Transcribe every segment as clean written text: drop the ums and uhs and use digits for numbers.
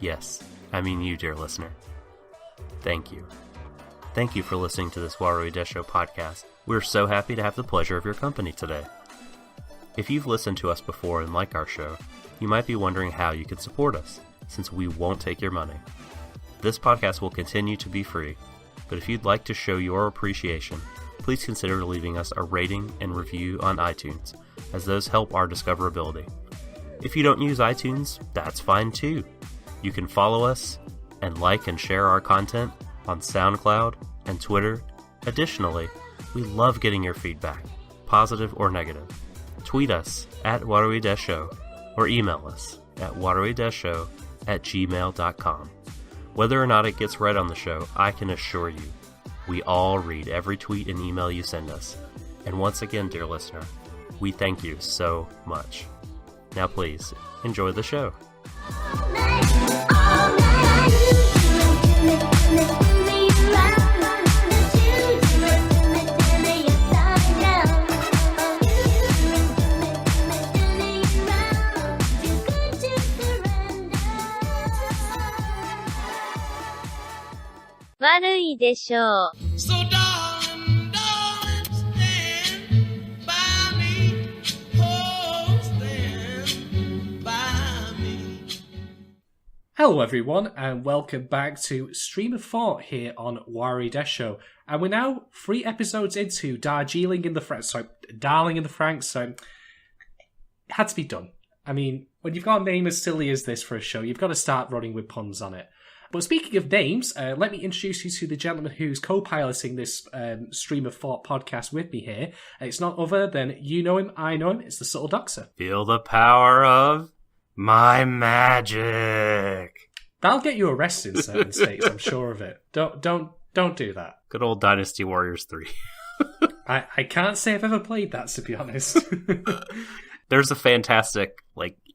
Yes, I mean you, dear listener. Thank you. Thank you for listening to this Warui Deshou podcast. We're so happy to have the pleasure of your company today. If you've listened to us before and like our show, you might be wondering how you can support us, since we won't take your money. This podcast will continue to be free, but if you'd like to show your appreciation, please consider leaving us a rating and review on iTunes, as those help our discoverability. If you don't use iTunes, that's fine too. You can follow us and like and share our content on SoundCloud and Twitter. Additionally, we love getting your feedback, positive or negative. Tweet us at Warui Deshou or email us at waruideshow@gmail.com. Whether or not it gets read on the show, I can assure you, we all read every tweet and email you send us. And once again, dear listener, we thank you so much. Now please, enjoy the show. Warui Deshou. So darling, darling, stand by me. Oh, stand by me. Hello everyone, and welcome back to Stream of Thought here on Warui Deshou. And we're now 3 episodes into Darling in the Franxx, so it had to be done. I mean, when you've got a name as silly as this for a show, you've got to start running with puns on it. But speaking of names, let me introduce you to the gentleman who's co-piloting this Stream of Thought podcast with me here. It's not other than you know him, I know him. It's the Subtle Doxer. Feel the power of my magic. That'll get you arrested in certain states. I'm sure of it. Don't do that. Good old Dynasty Warriors 3. I can't say I've ever played that, to be honest. There's a fantastic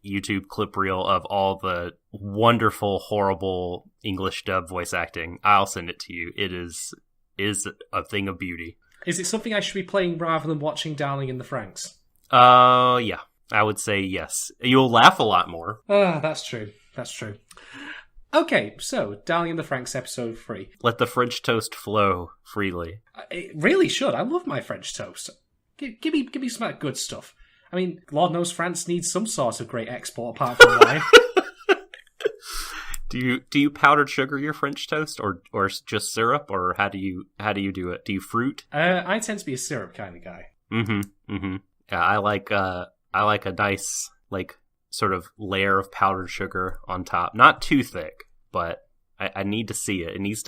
YouTube clip reel of all the wonderful, horrible English dub voice acting. I'll send it to you. It is a thing of beauty. Is it something I should be playing rather than watching Darling in the Franxx? Yeah. I would say yes. You'll laugh a lot more. That's true. That's true. Okay, so Darling in the Franxx episode 3. Let the French toast flow freely. It really should. I love my French toast. Give me some of that good stuff. I mean, Lord knows France needs some sort of great export apart from wine. Do you powdered sugar your French toast, or just syrup, or how do you do it? Do you fruit? I tend to be a syrup kind of guy. Yeah, I like a nice sort of layer of powdered sugar on top. Not too thick, but I need to see it. It needs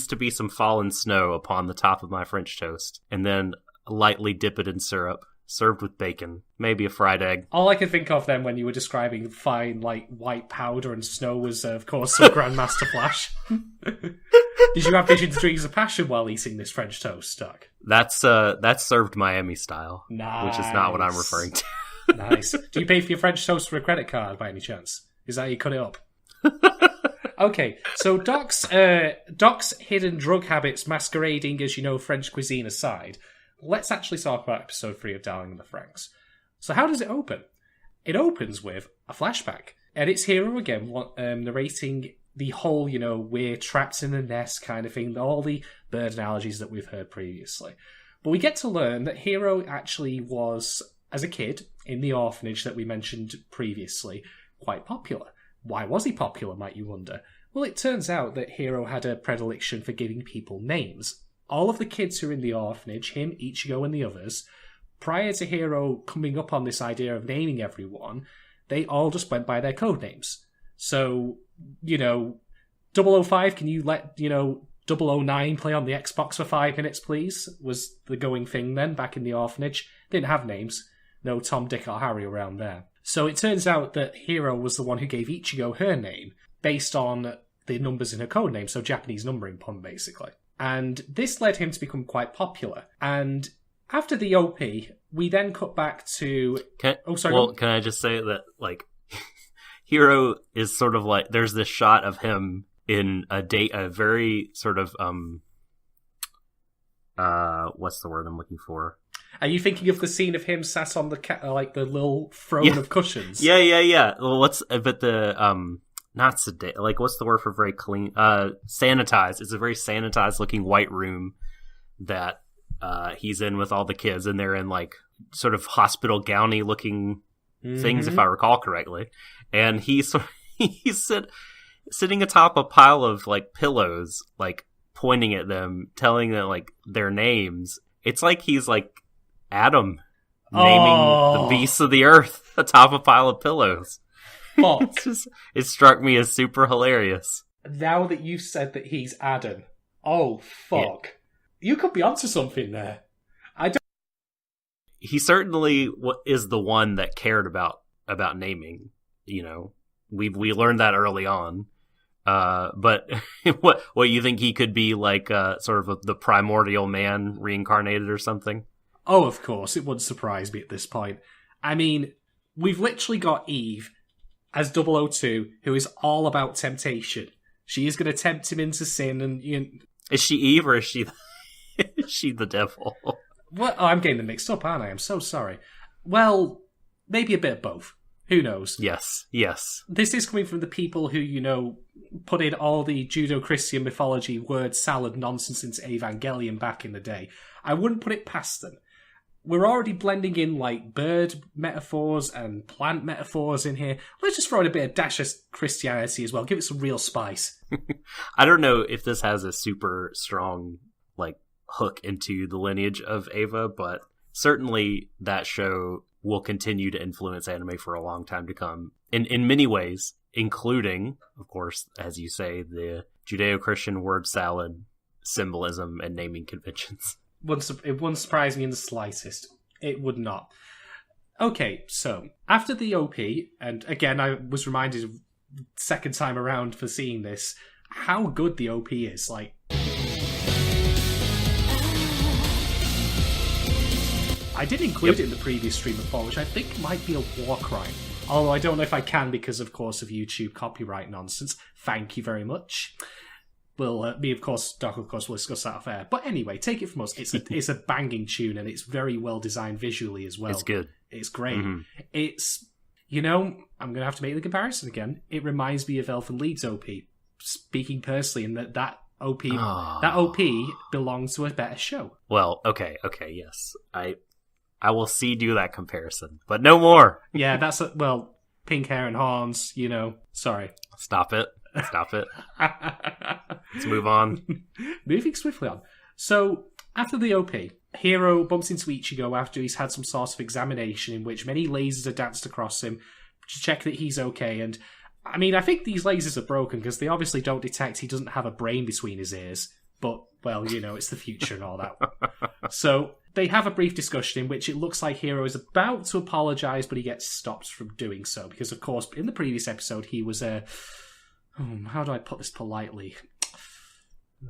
to be some fallen snow upon the top of my French toast, and then lightly dip it in syrup. Served with bacon, maybe a fried egg. All I could think of then when you were describing fine, white powder and snow was, of course, some Grandmaster Flash. Did you have visions, dreams of passion while eating this French toast, Doc? That's served Miami style, nice. Which is not what I'm referring to. Nice. Do you pay for your French toast for a credit card by any chance? Is that how you cut it up? Okay, so Doc's hidden drug habits masquerading as, French cuisine aside, let's actually talk about episode 3 of Darling in the Franxx. So how does it open? It opens with a flashback. And it's Hiro again narrating the whole, we're trapped in a nest kind of thing, all the bird analogies that we've heard previously. But we get to learn that Hiro actually was, as a kid, in the orphanage that we mentioned previously, quite popular. Why was he popular, might you wonder? Well, it turns out that Hiro had a predilection for giving people names. All of the kids who are in the orphanage, him, Ichigo, and the others, prior to Hiro coming up on this idea of naming everyone, they all just went by their code names. So, 005, can you let, 009 play on the Xbox for 5 minutes, please? Was the going thing then, back in the orphanage. Didn't have names. No Tom, Dick, or Harry around there. So it turns out that Hiro was the one who gave Ichigo her name, based on the numbers in her code name, so Japanese numbering pun, basically. And this led him to become quite popular. And after the OP, we then cut back to... Can I just say that, Hiro is sort of there's this shot of him in a very sort of, what's the word I'm looking for? Are you thinking of the scene of him sat on the the little throne of cushions? Yeah. Well, not sedate. Like, what's the word for very clean? Sanitized. It's a very sanitized looking white room that he's in with all the kids, and they're in like sort of hospital gowny looking things, if I recall correctly. And he's sitting atop a pile of like pillows, like pointing at them, telling them like their names. It's like he's like Adam naming the beasts of the earth atop a pile of pillows. Fuck. It struck me as super hilarious. Now that you've said that he's Adam, oh fuck. Yeah. You could be onto something there. He certainly is the one that cared about naming. You know, we learned that early on. But what you think he could be like? Sort of the primordial man reincarnated or something? Oh, of course, it wouldn't surprise me at this point. I mean, we've literally got Eve as 002, who is all about temptation. She is going to tempt him into sin, and is she Eve or is she the devil? What? Oh, I'm getting them mixed up, aren't I? I'm so sorry. Well, maybe a bit of both. Who knows? Yes. This is coming from the people who, put in all the Judeo-Christian mythology word salad nonsense into Evangelion back in the day. I wouldn't put it past them. We're already blending in, like, bird metaphors and plant metaphors in here. Let's just throw in a bit of dash of Christianity as well. Give it some real spice. I don't know if this has a super strong, like, hook into the lineage of Eva, but certainly that show will continue to influence anime for a long time to come. In many ways, including, of course, as you say, the Judeo-Christian word salad, symbolism, and naming conventions. It wouldn't surprise me in the slightest. It would not. Okay, so, after the OP, and again, I was reminded of second time around for seeing this, how good the OP is. Like, I did include it in the previous stream before, which I think might be a war crime. Although I don't know if I can because, of course, of YouTube copyright nonsense. Thank you very much. Well, me, of course, Doc, of course, will discuss that off air. But anyway, take it from us. It's a banging tune, and it's very well designed visually as well. It's good. It's great. Mm-hmm. It's, I'm going to have to make the comparison again. It reminds me of Elfen Lied's OP. Speaking personally, in that OP belongs to a better show. Well, okay, yes. I will do that comparison, but no more. Yeah, pink hair and horns, Sorry. Stop it. Let's move on. Moving swiftly on. So, after the OP, Hero bumps into Ichigo after he's had some sort of examination in which many lasers are danced across him to check that he's okay. And, I mean, I think these lasers are broken because they obviously don't detect he doesn't have a brain between his ears. But, well, it's the future and all that. So, they have a brief discussion in which it looks like Hero is about to apologise, but he gets stopped from doing so. Because, of course, in the previous episode, he was how do I put this politely?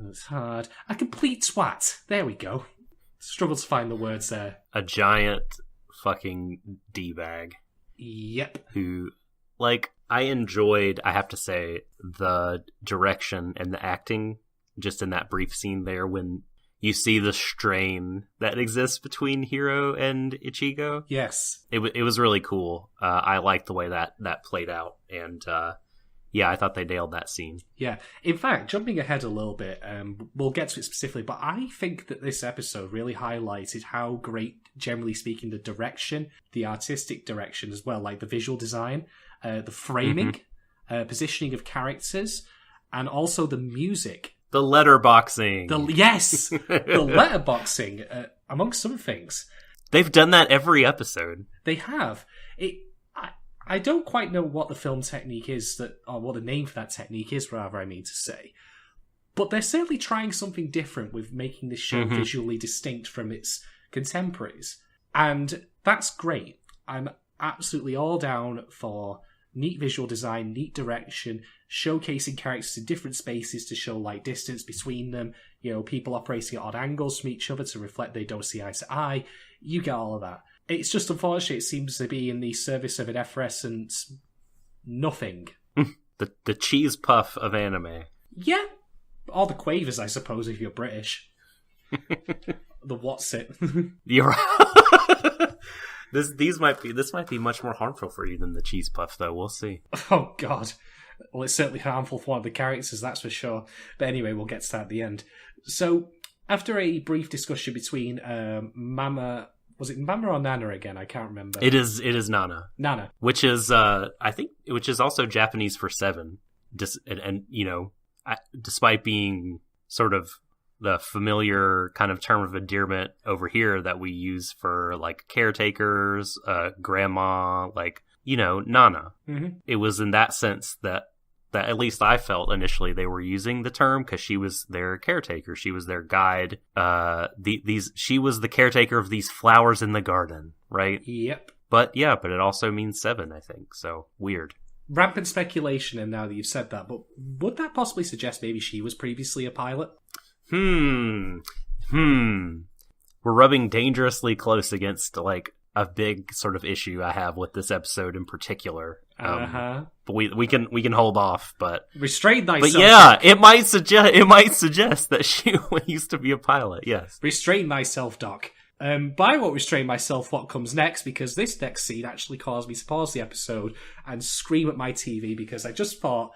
It's hard. A complete twat. There we go. Struggle to find the words there. A giant fucking D-bag. Yep. Who, like, I enjoyed, I have to say, the direction and the acting just in that brief scene there when you see the strain that exists between Hiro and Ichigo. Yes. It was really cool. I liked the way that played out. And, yeah, I thought they nailed that scene. Yeah. In fact, jumping ahead a little bit, we'll get to it specifically, but I think that this episode really highlighted how great, generally speaking, the direction, the artistic direction as well, like the visual design, the framing, positioning of characters, and also the music. The letterboxing. Yes! The letterboxing, amongst other things. They've done that every episode. They have. I don't quite know what the film technique is, or what the name for that technique is, rather, I mean to say. But they're certainly trying something different with making this show visually distinct from its contemporaries. And that's great. I'm absolutely all down for neat visual design, neat direction, showcasing characters in different spaces to show like distance between them, people operating at odd angles from each other to reflect they don't see eye to eye. You get all of that. It's just unfortunate it seems to be in the service of an effervescent nothing. the cheese puff of anime. Yeah. Or the quavers, I suppose, if you're British. The what's it? You're right. This might be much more harmful for you than the cheese puff, though. We'll see. Oh, God. Well, it's certainly harmful for one of the characters, that's for sure. But anyway, we'll get to that at the end. So, after a brief discussion between Mama... Was it Mama or Nana again? I can't remember. It is Nana. Nana. Which is, which is also Japanese for 7. And despite being sort of the familiar kind of term of endearment over here that we use for, like, caretakers, grandma, like, Nana. Mm-hmm. It was in that sense that at least I felt initially they were using the term, because she was their caretaker. She was their guide. She was the caretaker of these flowers in the garden, right? Yep. But it also means 7, I think. So, weird. Rampant speculation, and now that you've said that, but would that possibly suggest maybe she was previously a pilot? We're rubbing dangerously close against, like, a big sort of issue I have with this episode in particular. But we can hold off, but restrain thyself. But yeah, it might suggest that she used to be a pilot. Yes. Restrain thyself, Doc. But I won't restrain myself what comes next, because this next scene actually caused me to pause the episode and scream at my TV, because I just thought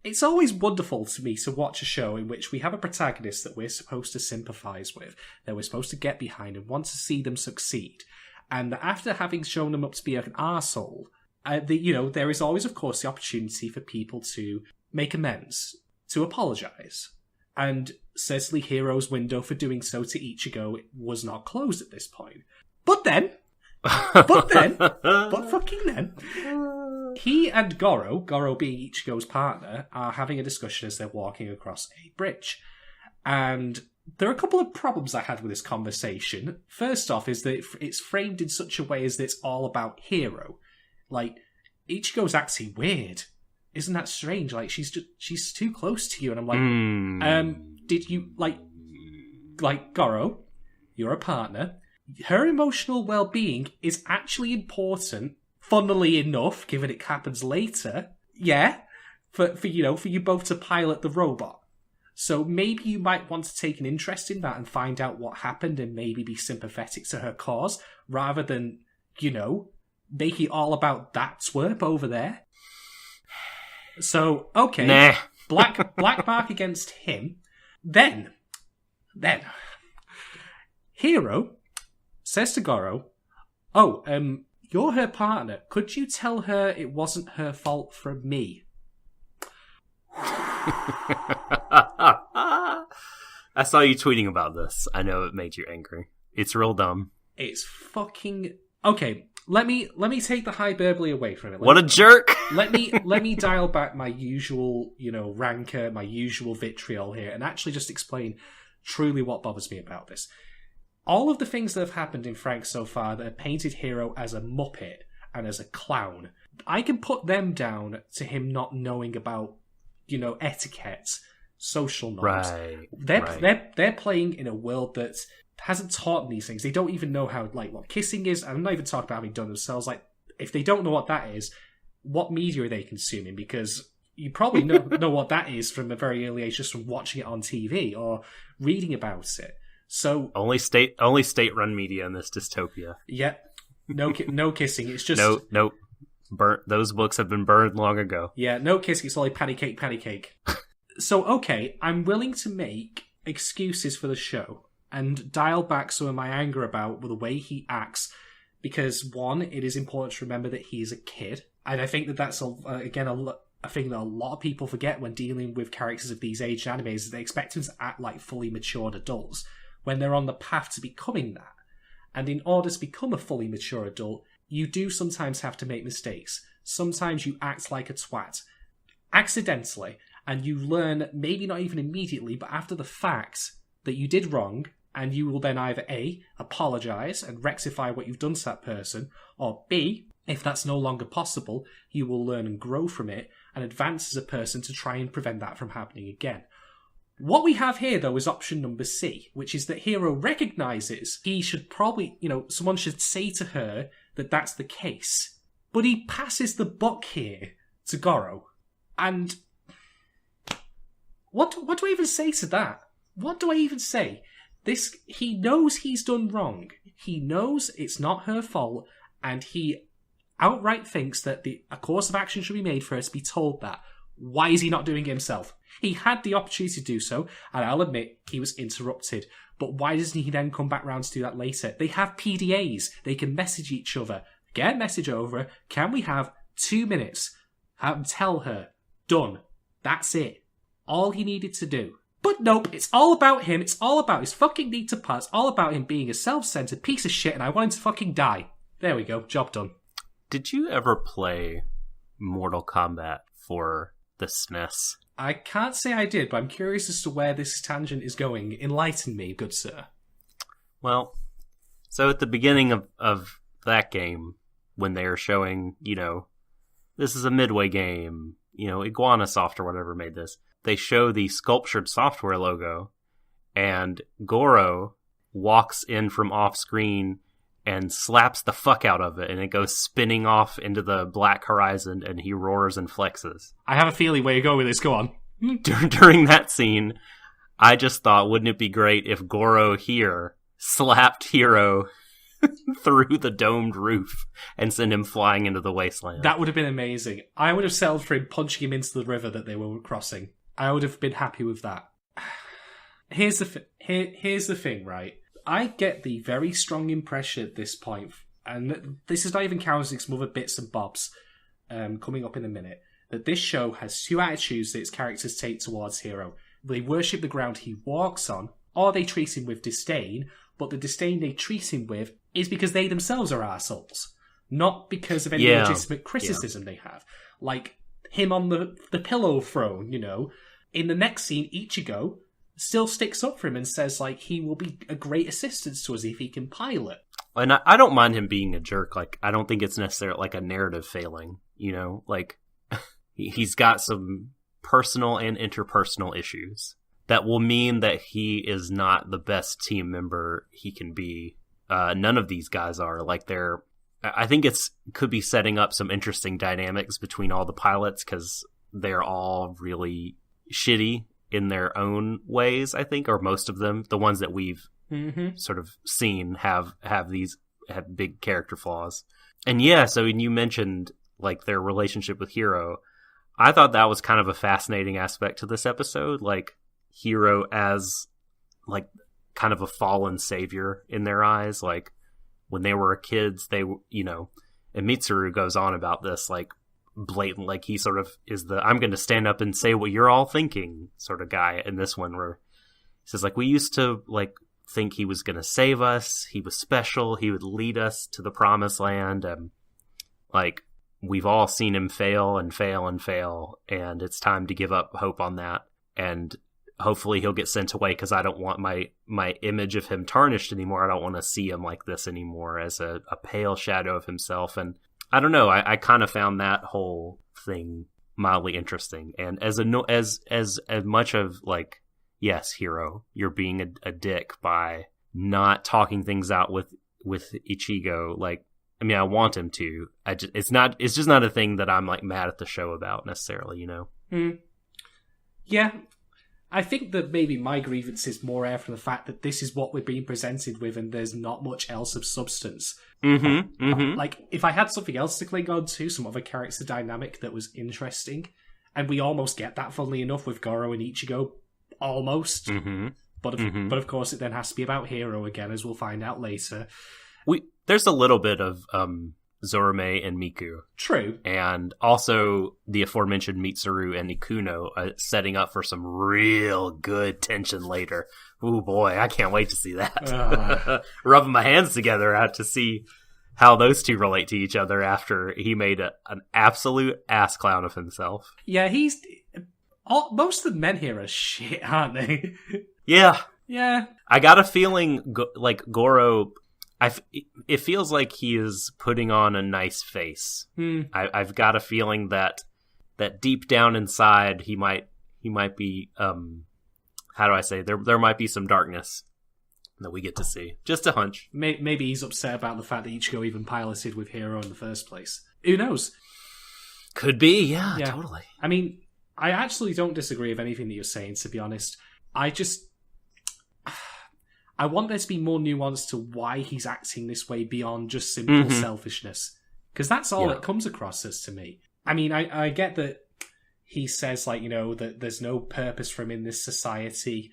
it's always wonderful to me to watch a show in which we have a protagonist that we're supposed to sympathise with, that we're supposed to get behind and want to see them succeed. And after having shown them up to be an arsehole, there is always, of course, the opportunity for people to make amends, to apologise. And certainly Hero's window for doing so to Ichigo was not closed at this point. But fucking then, he and Goro being Ichigo's partner, are having a discussion as they're walking across a bridge. And there are a couple of problems I had with this conversation. First off is that it's framed in such a way as that it's all about Hero. Like, Ichigo's acting weird. Isn't that strange? Like, she's too close to you. And I'm like, did you, like, Goro, you're a partner. Her emotional well-being is actually important, funnily enough, given it happens later. Yeah, for you both to pilot the robot. So maybe you might want to take an interest in that and find out what happened and maybe be sympathetic to her cause, rather than, make it all about that twerp over there. So, okay. Nah. Black mark against him. Then, Hero says to Goro, you're her partner. Could you tell her it wasn't her fault from me? I saw you tweeting about this. I know it made you angry. It's real dumb. It's fucking... Okay, let me take the hyperbole away from it. What a jerk! let me dial back my usual, rancor, my usual vitriol here, and actually just explain truly what bothers me about this. All of the things that have happened in Franxx so far that have painted Hero as a muppet and as a clown, I can put them down to him not knowing about, etiquette, social norms. Right. They're playing in a world that hasn't taught them these things. They don't even know how, what kissing is. I'm not even talking about having done themselves. Like, if they don't know what that is, what media are they consuming? Because you probably know what that is from a very early age, just from watching it on TV or reading about it. So only state-run media in this dystopia. Yeah, no kissing. It's just nope. Burnt. Those books have been burned long ago. Yeah, no kissing. It's only patty cake. So okay, I'm willing to make excuses for the show and dial back some of my anger about the way he acts, because one, it is important to remember that he is a kid, and I think that's a thing that a lot of people forget when dealing with characters of these age animes, is they expect them to act like fully matured adults when they're on the path to becoming that. And in order to become a fully mature adult, you do sometimes have to make mistakes. Sometimes you act like a twat, accidentally, and you learn, maybe not even immediately, but after the fact, that you did wrong, and you will then either A, apologise and rectify what you've done to that person, or B, if that's no longer possible, you will learn and grow from it and advance as a person to try and prevent that from happening again. What we have here, though, is option number C, which is that Hero recognises he should probably, someone should say to her that that's the case. But he passes the buck here to Goro. And what do I even say to that? What do I even say? He knows he's done wrong. He knows it's not her fault, and he outright thinks that a course of action should be made for her to be told that. Why is he not doing it himself? He had the opportunity to do so, and I'll admit he was interrupted. But why doesn't he then come back round to do that later? They have PDAs. They can message each other. Get a message over. Can we have 2 minutes? Tell her. Done. That's it. All he needed to do. But nope, it's all about him. It's all about his fucking need to pass. It's all about him being a self-centered piece of shit, and I want him to fucking die. There we go. Job done. Did you ever play Mortal Kombat for the SNES? I can't say I did, but I'm curious as to where this tangent is going. Enlighten me, good sir. Well, so at the beginning of that game, when they are showing, this is a Midway game, Iguanasoft or whatever made this, they show the sculptured software logo, and Goro walks in from off screen and slaps the fuck out of it, and it goes spinning off into the black horizon, and he roars and flexes. I have a feeling where you're going with this. Go on. During that scene, I just thought, wouldn't it be great if Goro here slapped Hero through the domed roof and sent him flying into the wasteland? That would have been amazing. I would have settled for him punching him into the river that they were crossing. I would have been happy with that. Here's the thing, right? I get the very strong impression at this point, and this is not even counting some other bits and bobs coming up in a minute, that this show has two attitudes that its characters take towards Hero. They worship the ground he walks on, or they treat him with disdain, but the disdain they treat him with is because they themselves are assholes, not because of any legitimate criticism they have. Like him on the pillow throne, In the next scene, Ichigo still sticks up for him and says, he will be a great assistance to us if he can pilot. And I don't mind him being a jerk. I don't think it's necessarily a narrative failing, he's got some personal and interpersonal issues that will mean that he is not the best team member he can be. None of these guys are. I think could be setting up some interesting dynamics between all the pilots, because they're all really shitty in their own ways, I think, or most of them. The ones that we've sort of seen have big character flaws. And so you mentioned their relationship with Hero. I thought that was kind of a fascinating aspect to this episode. Hero as kind of a fallen savior in their eyes. When they were kids, they, and Mitsuru goes on about this, blatant, he sort of is the I'm going to stand up and say what you're all thinking sort of guy in this one, where he says we used to think he was going to save us, he was special, he would lead us to the promised land, and we've all seen him fail and fail and fail, and it's time to give up hope on that, and hopefully he'll get sent away, because I don't want my image of him tarnished anymore. I don't want to see him like this anymore, as a pale shadow of himself. And I don't know. I kind of found that whole thing mildly interesting. And as much of yes, Hero, you're being a dick by not talking things out with Ichigo. I want him to. It's just not a thing that I'm mad at the show about necessarily. Yeah. I think that maybe my grievance is more air from the fact that this is what we're being presented with, and there's not much else of substance. If I had something else to cling on to, some other character dynamic that was interesting, and we almost get that, funnily enough, with Goro and Ichigo, almost. But of course, it then has to be about Hero again, as we'll find out later. There's a little bit of Zorume and Miku. True. And also the aforementioned Mitsuru and Ikuno setting up for some real good tension later. Ooh, boy, I can't wait to see that. Rubbing my hands together out to see how those two relate to each other after he made an absolute ass clown of himself. Yeah, most of the men here are shit, aren't they? Yeah. Yeah. I got a feeling Goro... it feels like he is putting on a nice face. I've got a feeling that deep down inside he might be how do I say, there might be some darkness that we get to see. Just a hunch. Maybe he's upset about the fact that Ichigo even piloted with Hero in the first place. Who knows? Could be, yeah, totally. I mean, I actually don't disagree with anything that you're saying, to be honest. I want there to be more nuance to why he's acting this way beyond just simple selfishness. Because that's all Yeah. it comes across as to me. I mean, I get that he says, like, you know, that there's no purpose for him in this society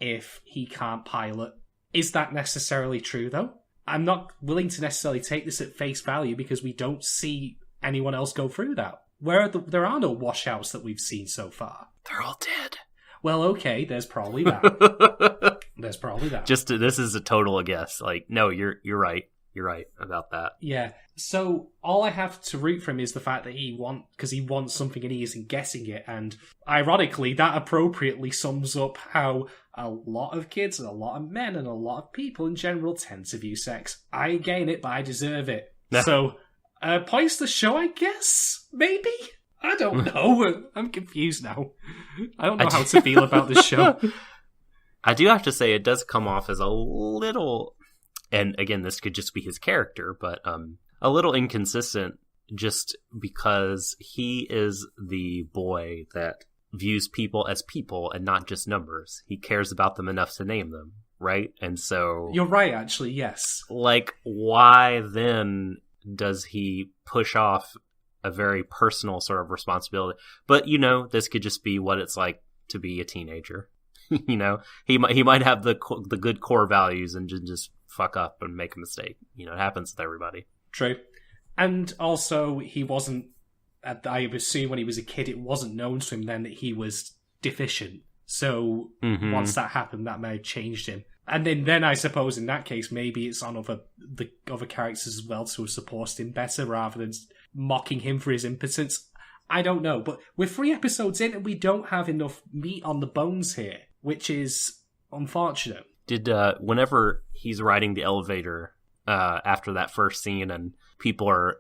if he can't pilot. Is that necessarily true, though? I'm not willing to necessarily take this at face value because we don't see anyone else go through that. There are no washouts that we've seen so far. They're all dead. Well, okay, there's probably that. There's probably that. This is a total guess. Like, no, you're right. You're right about that. Yeah. So all I have to root for him is the fact that he wants something and he isn't getting it. And ironically, that appropriately sums up how a lot of kids and a lot of men and a lot of people in general tend to view sex. I gain it, but I deserve it. Yeah. So, points the show, I guess? Maybe? I don't know. I'm confused now. I don't know how to feel about this show. I do have to say, it does come off as a little... And again, this could just be his character, but a little inconsistent just because he is the boy that views people as people and not just numbers. He cares about them enough to name them, right? And so... You're right, actually, yes. Like, why then does he push off a very personal sort of responsibility? But, you know, this could just be what it's like to be a teenager. You know, he might have the good core values and just fuck up and make a mistake. You know, it happens with everybody. True. And also, he wasn't, I assume when he was a kid, it wasn't known to him then that he was deficient. So once that happened, that may have changed him. And then I suppose in that case, maybe it's on the other characters as well to have supported him better rather than mocking him for his impotence. I don't know. But we're 3 episodes in and we don't have enough meat on the bones here, which is unfortunate. Did whenever he's riding the elevator after that first scene and people are,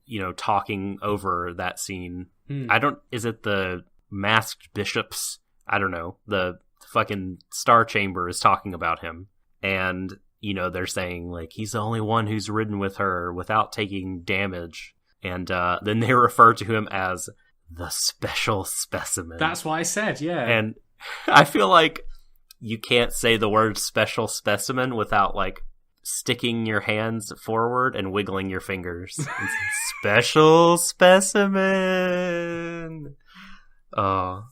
you know, talking over that scene, is it the masked bishops? I don't know. The fucking Star Chamber is talking about him. And, you know, they're saying, like, he's the only one who's ridden with her without taking damage. And then they refer to him as the special specimen. That's what I said, yeah. And I feel like you can't say the word special specimen without, like, sticking your hands forward and wiggling your fingers. Special specimen. Oh,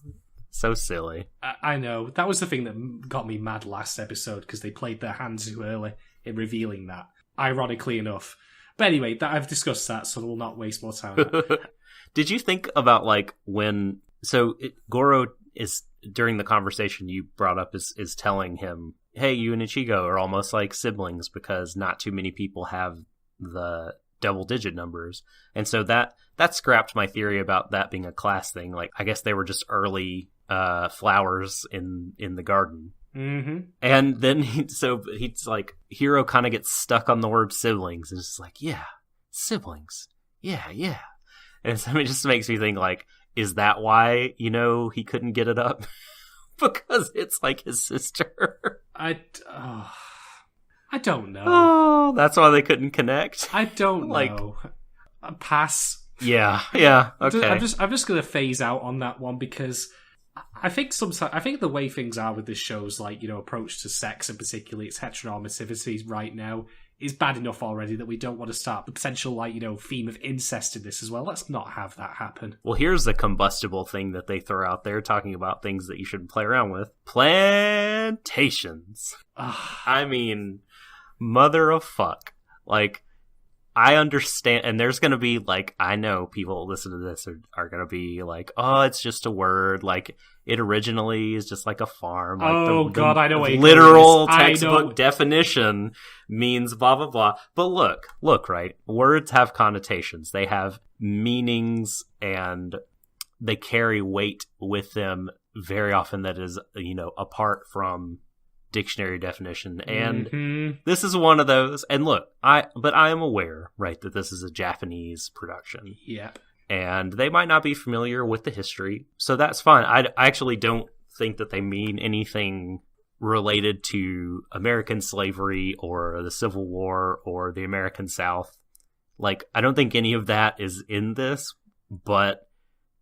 so silly. I know. That was the thing that got me mad last episode, because they played their hands too early in revealing that, ironically enough. But anyway, I've discussed that, so we'll not waste more time on that. Did you think about, like, when... So, Goro is, during the conversation you brought up, is telling him, hey, you and Ichigo are almost like siblings because not too many people have the double-digit numbers. And so that scrapped my theory about that being a class thing. Like, I guess they were just early flowers in the garden. Mm-hmm. And then he's like, Hiro kind of gets stuck on the word siblings, and it's just like, yeah, siblings, yeah. And so it just makes me think, like, is that why, you know, he couldn't get it up? Because it's like his sister. I don't know. Oh, that's why they couldn't connect. I don't Like, know. Pass. Yeah. Okay. I'm just gonna phase out on that one because I think the way things are with this show's, like, you know, approach to sex and particularly its heteronormativity right now is bad enough already that we don't want to start the potential, like, you know, theme of incest in this as well. Let's not have that happen. Well, here's the combustible thing that they throw out there, talking about things that you shouldn't play around with. Plantations. I mean, mother of fuck. Like, I understand, and there's going to be, like, I know people listen to this are going to be like, oh, it's just a word. Like, it originally is just like a farm. Like God, I know what you're literal going with this. textbook definition means blah, blah, blah. But look, right? Words have connotations. They have meanings, and they carry weight with them very often that is, you know, apart from dictionary definition, and this is one of those. And look, I am aware, right, that this is a Japanese production. Yep. And they might not be familiar with the history, so that's fine. I actually don't think that they mean anything related to American slavery or the Civil War or the American South. Like, I don't think any of that is in this, but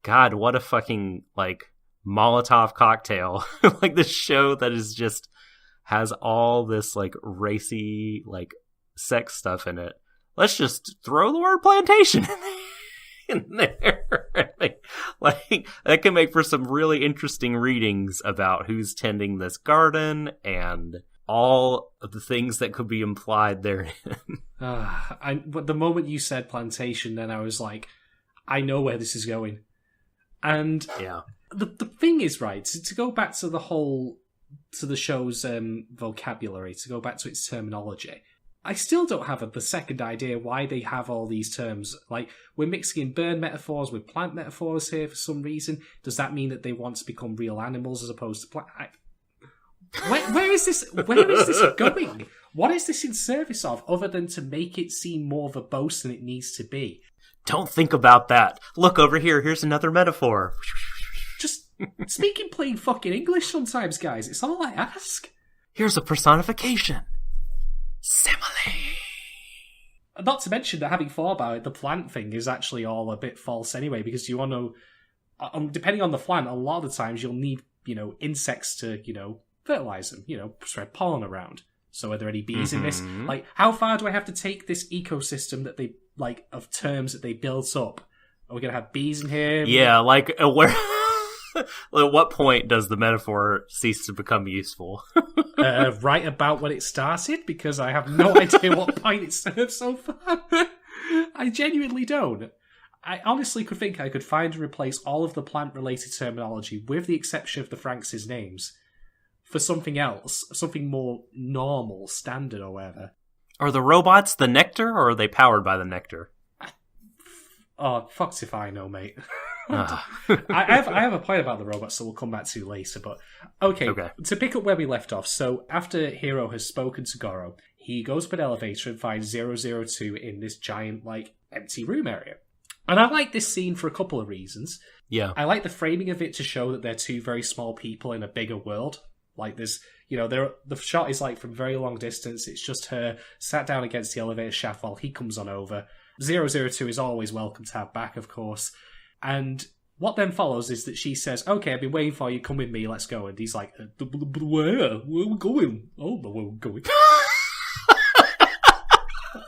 God, what a fucking, like, Molotov cocktail. Like, this show that is just has all this, like, racy, like, sex stuff in it. let's just throw the word plantation in there. Like, that can make for some really interesting readings about who's tending this garden and all of the things that could be implied therein. But the moment you said plantation, then I was like, I know where this is going. And yeah, the thing is, right, to go back to the show's vocabulary, to go back to its terminology, I still don't have the second idea why they have all these terms. Like, we're mixing in bird metaphors with plant metaphors here for some reason. Does that mean that they want to become real animals as opposed to plant? Where is this? Where is this going? What is this in service of, other than to make it seem more verbose than it needs to be? Don't think about that. Look over here. Here's another metaphor. Just speak in plain fucking English sometimes, guys. It's all I ask. Here's a personification. Simile. Not to mention that, having thought about it, the plant thing is actually all a bit false anyway, because you want to, depending on the plant, a lot of the times you'll need, insects to, fertilize them, spread pollen around. So are there any bees in this? Like, how far do I have to take this ecosystem that they, like, of terms that they built up? Are we going to have bees in here? Yeah, like, where... At what point does the metaphor cease to become useful? Right about when it started, because I have no idea what point it serves so far. I genuinely don't. I honestly could think I could find and replace all of the plant-related terminology, with the exception of the Franxx' names, for something else, something more normal, standard, or whatever. Are the robots the nectar, or are they powered by the nectar? Oh, fucked if I know, mate. I have a point about the robots, so we'll come back to later. But okay, to pick up where we left off. So after Hiro has spoken to Goro, he goes up an elevator and finds 002 in this giant, like, empty room area. And I like this scene for a couple of reasons. Yeah, I like the framing of it to show that they're two very small people in a bigger world. Like, there's, the shot is like from very long distance. It's just her sat down against the elevator shaft while he comes on over. 002 is always welcome to have back, of course. And what then follows is that she says, okay, I've been waiting for you, come with me, let's go. And he's like, where are we going? Oh, no, where we're going.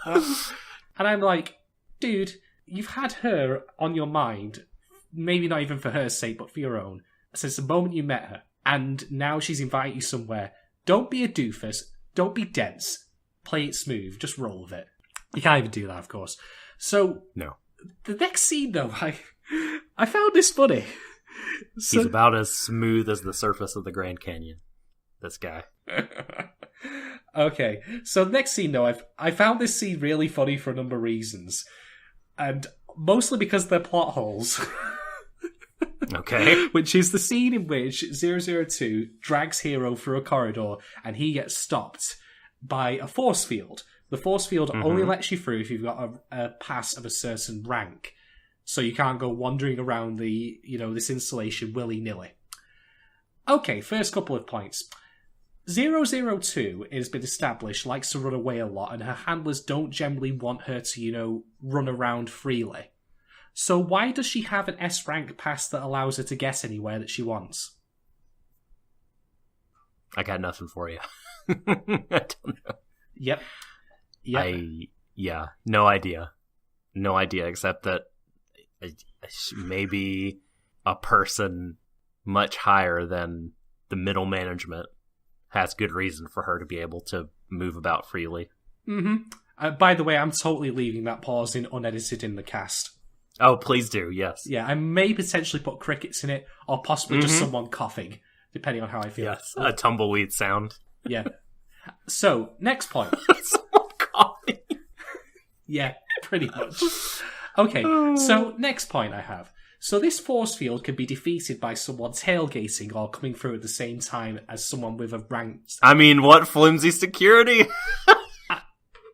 And I'm like, dude, you've had her on your mind, maybe not even for her sake, but for your own, since the moment you met her. And now she's invited you somewhere. Don't be a doofus. Don't be dense. Play it smooth. Just roll with it. You can't even do that, of course. So, no. The next scene, though, I found this funny. He's about as smooth as the surface of the Grand Canyon. This guy. Okay, so the next scene, though, I found this scene really funny for a number of reasons. And mostly because they're plot holes. Okay. Which is the scene in which 002 drags Hiro through a corridor and he gets stopped by a force field. The force field only lets you through if you've got a pass of a certain rank. So you can't go wandering around this installation willy-nilly. Okay, first couple of points. 002 has been established, likes to run away a lot, and her handlers don't generally want her to, run around freely. So why does she have an S-rank pass that allows her to get anywhere that she wants? I got nothing for you. I don't know. Yep. No idea. No idea, except that maybe a person much higher than the middle management has good reason for her to be able to move about freely. Mm-hmm. By the way, I'm totally leaving that pause in unedited in the cast. Oh, please do, yes. Yeah, I may potentially put crickets in it, or possibly just someone coughing, depending on how I feel. Yes, a tumbleweed sound. Yeah. So, next point. Someone coughing. Yeah, pretty much. Okay, so next point I have. So this force field can be defeated by someone tailgating or coming through at the same time as someone with a ranked... I mean, what flimsy security?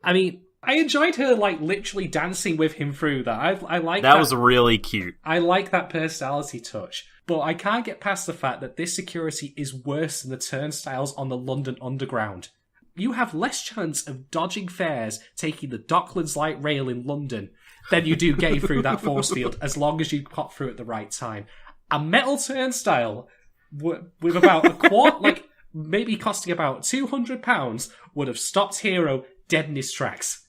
I enjoyed her, literally dancing with him through that. I like that. That was really cute. I like that personality touch. But I can't get past the fact that this security is worse than the turnstiles on the London Underground. You have less chance of dodging fares taking the Docklands Light Rail in London than you do getting through that force field, as long as you pop through at the right time. A metal turnstile with about a quart, maybe costing about £200, would have stopped Hiro dead in his tracks.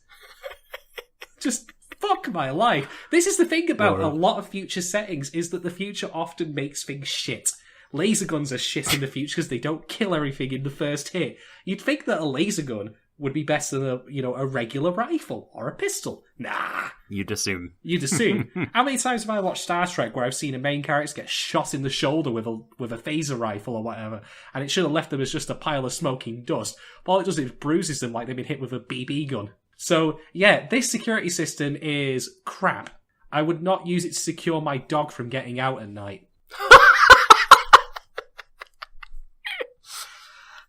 Just fuck my life. This is the thing about Or- a lot of future settings, is that the future often makes things shit. Laser guns are shit in the future because they don't kill everything in the first hit. You'd think that a laser gun would be better than a regular rifle or a pistol. Nah. You'd assume. You'd assume. How many times have I watched Star Trek where I've seen a main character get shot in the shoulder with a phaser rifle or whatever, and it should have left them as just a pile of smoking dust. But all it does is bruises them like they've been hit with a BB gun. So, yeah, this security system is crap. I would not use it to secure my dog from getting out at night.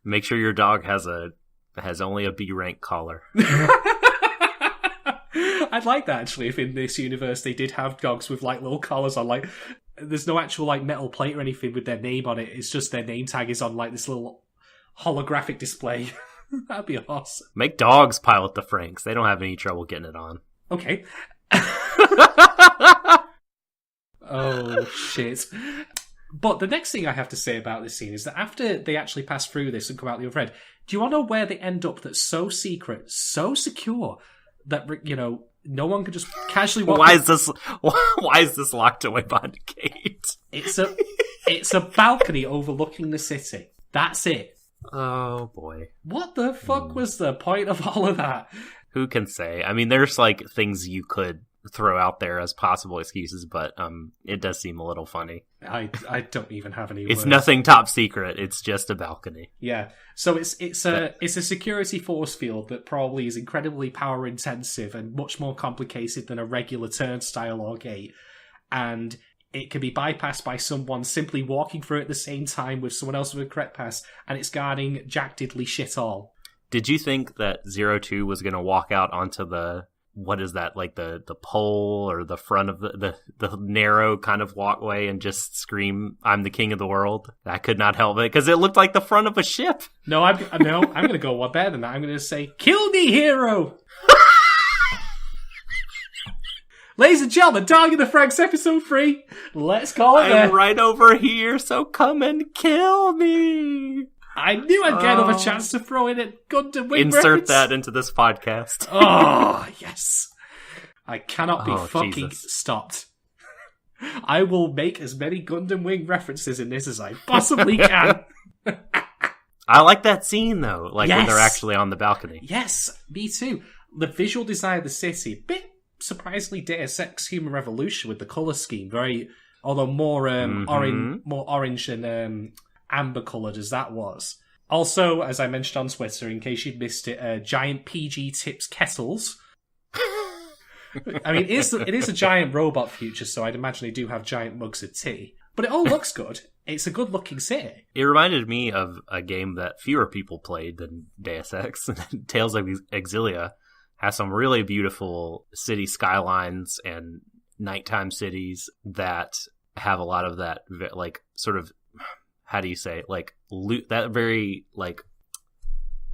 Make sure your dog has only a B rank collar. I'd like that, actually, if in this universe they did have dogs with like little collars on, like there's no actual like metal plate or anything with their name on it. It's just their name tag is on like this little holographic display. That'd be awesome. Make dogs pilot the Franxx. They don't have any trouble getting it on. Okay. Oh, shit. But the next thing I have to say about this scene is that after they actually pass through this and come out the other end, do you want to know where they end up that's so secret, so secure, that, no one could just casually walk Why is this locked away behind a gate? It's a balcony overlooking the city. That's it. Oh, boy. What the fuck was the point of all of that? Who can say? I mean, there's, like, things you could throw out there as possible excuses, but it does seem a little funny. I don't even have any It's words. nothing top secret. It's just a balcony. Yeah. So it's a security force field that probably is incredibly power intensive and much more complicated than a regular turnstile or gate. And it can be bypassed by someone simply walking through at the same time with someone else with a correct pass, and it's guarding jack diddly shit all. Did you think that 02 was going to walk out onto the, what is that, like the pole or the front of the narrow kind of walkway and just scream, "I'm the king of the world"? I could not help it because it looked like the front of a ship. No, I'm going to go one better than that. I'm going to say, "Kill me, hero!" Ladies and gentlemen, Darling In The Franxx episode 3. Let's call it I'm there. right over here, so come and kill me. I knew I'd get another chance to throw in a Gundam Wing Insert reference. that into this podcast. Oh, yes. I cannot be Oh, fucking Jesus. stopped. I will make as many Gundam Wing references in this as I possibly can. I like that scene, though, like when they're Yes. actually on the balcony. Yes, me too. The visual design of the city, bit surprisingly Deus Ex Human Revolution with the colour scheme, although more orange and amber coloured as that was. Also, as I mentioned on Twitter, in case you'd missed it, giant PG Tips kettles. I mean, it is a giant robot future, so I'd imagine they do have giant mugs of tea. But it all looks good. It's a good-looking city. It reminded me of a game that fewer people played than Deus Ex. Tales of Exilia has some really beautiful city skylines and nighttime cities that have a lot of that, like, sort of, how do you say it? Like, that very, like,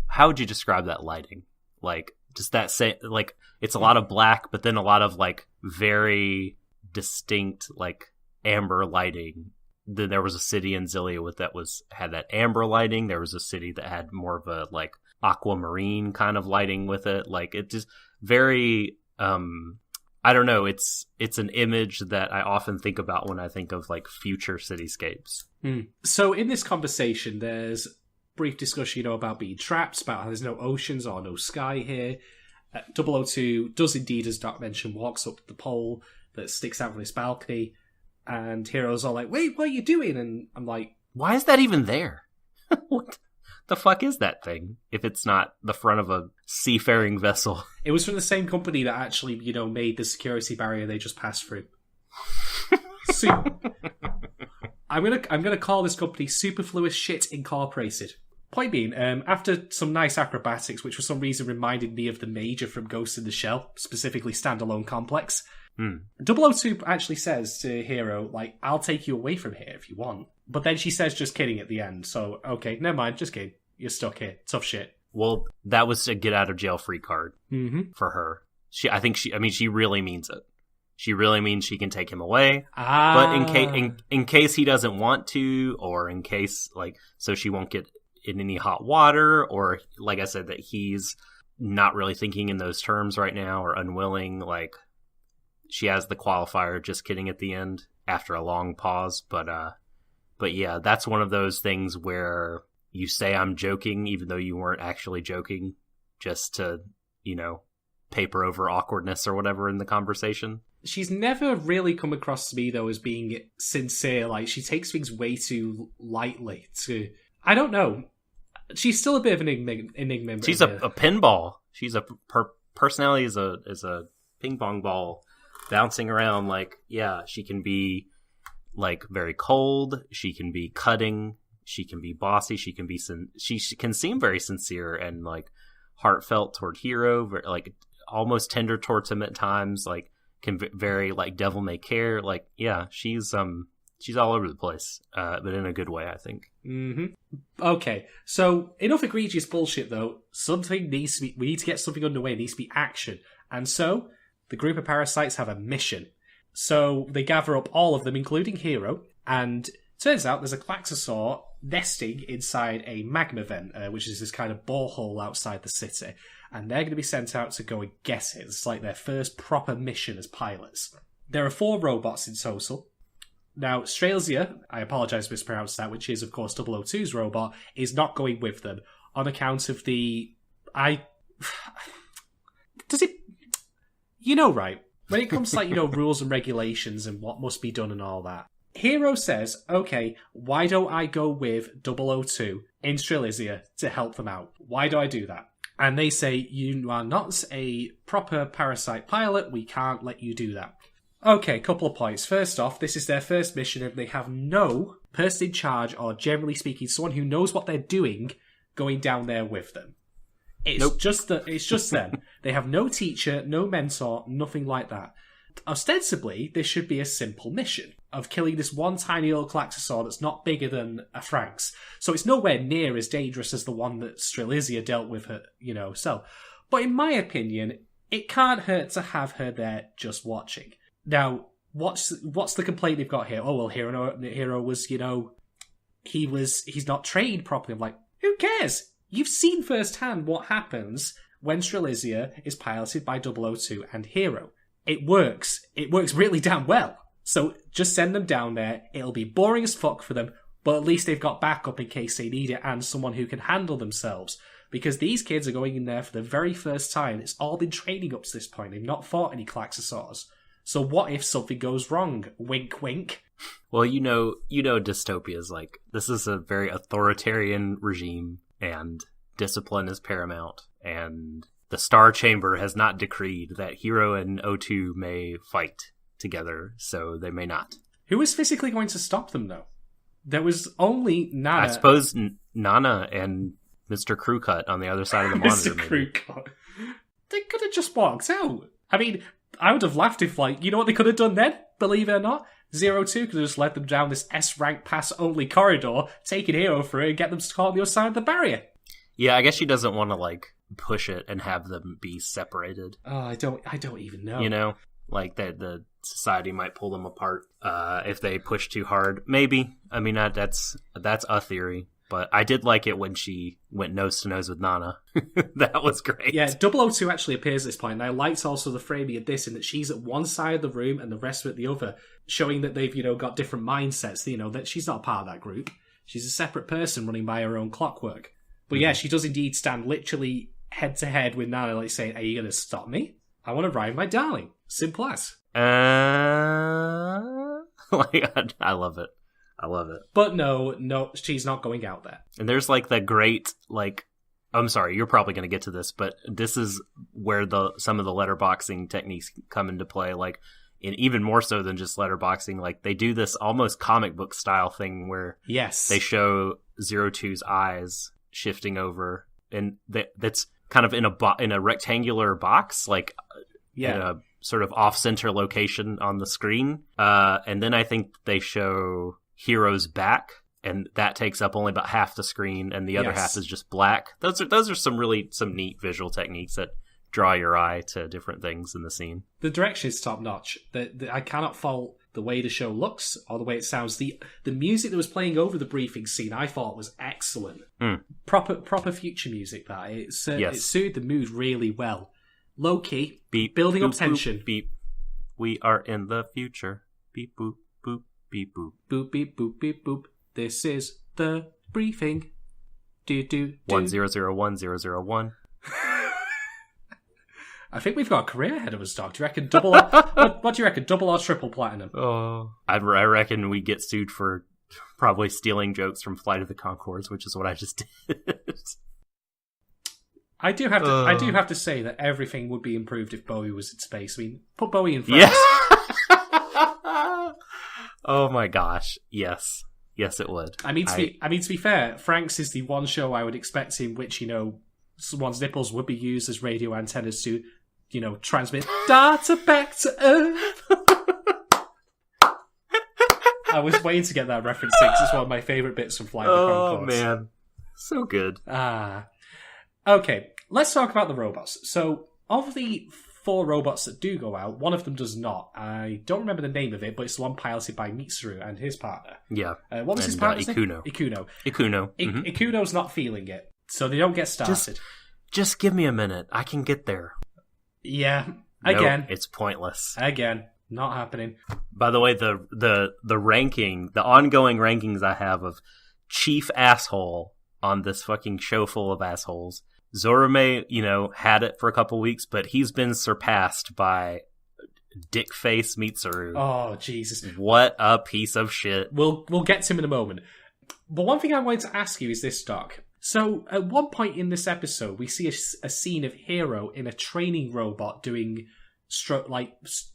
how would you describe that lighting? Like, just that, like, it's a lot of black, but then a lot of, like, very distinct, like, amber lighting. Then there was a city in Xillia had that amber lighting. There was a city that had more of a, like, aquamarine kind of lighting with it. Like, it just very, I don't know. It's an image that I often think about when I think of, like, future cityscapes. So in this conversation, there's brief discussion, about being trapped, about how there's no oceans or no sky here. 002 does indeed, as Doc mentioned, walks up the pole that sticks out from this balcony, and Hero's all like, "Wait, what are you doing?" And I'm like, why is that even there? What the fuck is that thing if it's not the front of a seafaring vessel? it was from the same company that actually, made the security barrier they just passed through. I'm gonna call this company Superfluous Shit Incorporated. Point being, after some nice acrobatics, which for some reason reminded me of the Major from Ghost in the Shell, specifically Standalone Complex, 002 actually says to Hero, like, "I'll take you away from here if you want." But then she says, "Just kidding," at the end. So, okay, never mind, just kidding. You're stuck here. Tough shit. Well, that was a get out of jail free card for her. She really means it. She really means she can take him away. But in case he doesn't want to, or in case, like, so she won't get in any hot water, or, like I said, that he's not really thinking in those terms right now or unwilling. Like, she has the qualifier, just kidding, at the end after a long pause. But yeah, that's one of those things where you say I'm joking even though you weren't actually joking, just to, paper over awkwardness or whatever in the conversation. She's never really come across to me, though, as being sincere. Like, she takes things way too lightly. I don't know. She's still a bit of an enigma. She's a pinball. She's her personality is a ping pong ball bouncing around. Like, yeah, she can be like very cold. She can be cutting. She can be bossy. She can be she can seem very sincere and like heartfelt toward Hiro, like almost tender towards him at times. Like, can very like devil may care. Like, yeah, she's all over the place, but in a good way, I think. Mm-hmm. Okay, so enough egregious bullshit, though. We need to get something underway. It needs to be action. And so, the group of parasites have a mission. So, they gather up all of them, including Hiro, and turns out there's a Klaxosaur nesting inside a magma vent, which is this kind of borehole outside the city. And they're going to be sent out to go and get it. It's like their first proper mission as pilots. There are 4 robots in total. Now, Strelzia, I apologise if I mispronounced that, which is, of course, 002's robot, is not going with them on account of the... Does it... right. When it comes to, rules and regulations and what must be done and all that, Hiro says, okay, why don't I go with 002 in Strelzia to help them out? Why do I do that? And they say, you are not a proper parasite pilot, we can't let you do that. Okay, couple of points. First off, this is their first mission and they have no person in charge, or generally speaking, someone who knows what they're doing, going down there with them. It's just them. They have no teacher, no mentor, nothing like that. Ostensibly, this should be a simple mission of killing this one tiny little Klaxosaur that's not bigger than a Franxx. So it's nowhere near as dangerous as the one that Strelizia dealt with her, so. But in my opinion, it can't hurt to have her there just watching. Now, what's the complaint they've got here? Oh, well, Hiro was, he's not trained properly. I'm like, who cares? You've seen firsthand what happens when Strelizia is piloted by 002 and Hiro. It works. It works really damn well. So just send them down there. It'll be boring as fuck for them, but at least they've got backup in case they need it and someone who can handle themselves. Because these kids are going in there for the very first time. It's all been training up to this point. They've not fought any Klaxosaurs. So what if something goes wrong? Wink, wink. Well, dystopia is like, this is a very authoritarian regime, and discipline is paramount, and the Star Chamber has not decreed that Hiro and O2 may fight together, so they may not. Who is physically going to stop them, though? There was only Nana. I suppose Nana and Mr. Crewcut on the other side of the monitor. Mr. Crewcut. They could have just walked out. I mean, I would have laughed if, you know what they could have done then? Believe it or not? 02 could have just led them down this S-rank pass-only corridor, taken Hiro through, and get them caught on the other side of the barrier. Yeah, I guess she doesn't want to, push it and have them be separated. Oh, I don't even know. Like that the society might pull them apart if they push too hard. Maybe. I mean, that's a theory. But I did like it when she went nose to nose with Nana. That was great. Yeah, 002 actually appears at this point. And I liked also the framing of this in that she's at one side of the room and the rest of it at the other, showing that they've, got different mindsets, that she's not part of that group. She's a separate person running by her own clockwork. But yeah, she does indeed stand literally head to head with Nana, saying, are you going to stop me? I want to ride my darling. Simple as. I love it. I love it. But no, she's not going out there. And there's the great, I'm sorry, you're probably going to get to this, but this is where some of the letterboxing techniques come into play, and even more so than just letterboxing. They do this almost comic book style thing where yes, they show 02's eyes shifting over, and that's kind of in a rectangular box, in a sort of off-center location on the screen. And then I think they show Hiro's back, and that takes up only about half the screen, and the other half is just black. Those are some neat visual techniques that draw your eye to different things in the scene. The direction is top notch. I cannot fault the way the show looks or the way it sounds. The music that was playing over the briefing scene I thought was excellent. Proper future music. That it suited the mood really well. Low key, beep, building boop, up tension. Boop, beep. We are in the future. Beep boop boop beep boop. Boop beep boop beep boop. This is the briefing. Do do do. 1001. I think we've got a career ahead of us, Doc. Do you reckon double? What do you reckon? Double or triple platinum? Oh, I reckon we get sued for probably stealing jokes from Flight of the Conchords, which is what I just did. I do have to say that everything would be improved if Bowie was in space. I mean, put Bowie in France. Yeah. Oh my gosh! Yes, it would. I mean, to be fair, Franxx is the one show I would expect in which someone's nipples would be used as radio antennas to, transmit data back to Earth. I was waiting to get that reference because it's one of my favourite bits from Flight of the Conchords. Oh man, so good. Okay, let's talk about the robots. So, of the 4 robots that do go out, one of them does not. I don't remember the name of it, but it's the one piloted by Mitsuru and his partner. Yeah. What was his partner's name? Ikuno. Ikuno's not feeling it, so they don't get started. Just give me a minute. I can get there. Yeah. Again. Nope, it's pointless. Again. Not happening. By the way, the ranking, the ongoing rankings I have of chief asshole on this fucking show full of assholes. Zorume, had it for a couple weeks, but he's been surpassed by Dickface Mitsuru. Oh, Jesus. What a piece of shit. We'll get to him in a moment. But one thing I wanted to ask you is this, Doc. So, at one point in this episode, we see a scene of Hero in a training robot doing,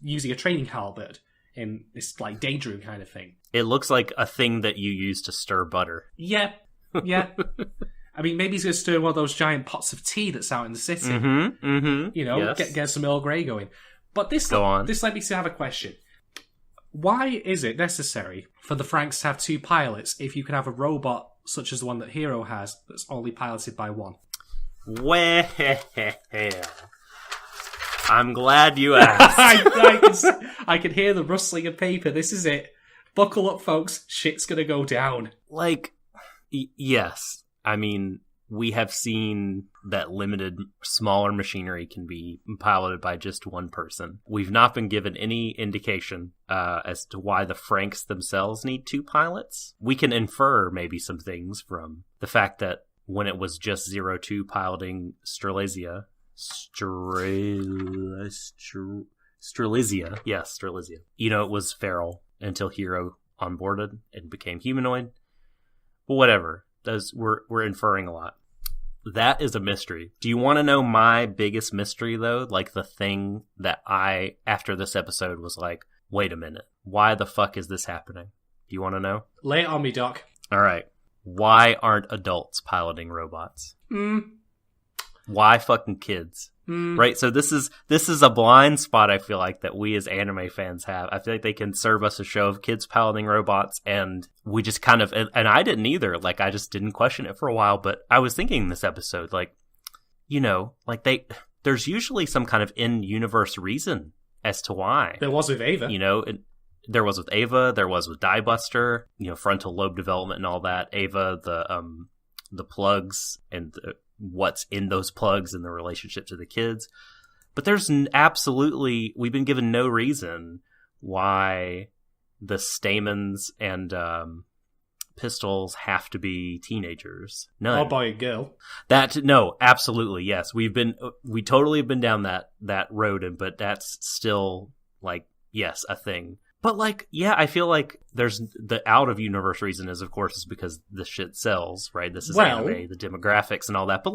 using a training halberd in this, danger room kind of thing. It looks like a thing that you use to stir butter. Yeah. I mean, maybe he's going to stir one of those giant pots of tea that's out in the city. Yes. Get some Earl Grey going. But this led me to have a question. Why is it necessary for the Franxx to have 2 pilots if you can have a robot such as the one that Hero has that's only piloted by 1? Well, I'm glad you asked. I can hear the rustling of paper. This is it. Buckle up, folks. Shit's going to go down. Yes. I mean, we have seen that limited, smaller machinery can be piloted by just one person. We've not been given any indication as to why the Franxx themselves need 2 pilots. We can infer maybe some things from the fact that when it was just 02 piloting Strelizia. It was feral until Hero onboarded and became humanoid. But whatever. We're inferring a lot. That is a mystery. Do you want to know my biggest mystery, though? The thing that after this episode, was like, wait a minute. Why the fuck is this happening? Do you want to know? Lay it on me, Doc. All right. Why aren't adults piloting robots? Why fucking kids? Right? So this is a blind spot, I feel like, that we as anime fans have. I feel like they can serve us a show of kids piloting robots, and we just kind of... And I didn't either. I just didn't question it for a while, but I was thinking in this episode, there's usually some kind of in-universe reason as to why. There was with Ava. There was with Ava, there was with Diebuster, frontal lobe development and all that. Ava, the plugs, and what's in those plugs and the relationship to the kids. But there's absolutely, we've been given no reason why the Stamens and Pistols have to be teenagers. None. Or boy and girl. No, absolutely, yes. We totally have been down that road, but that's still, yes, a thing. But, I feel like there's the out-of-universe reason is because this shit sells, right? This is anime, the demographics and all that. But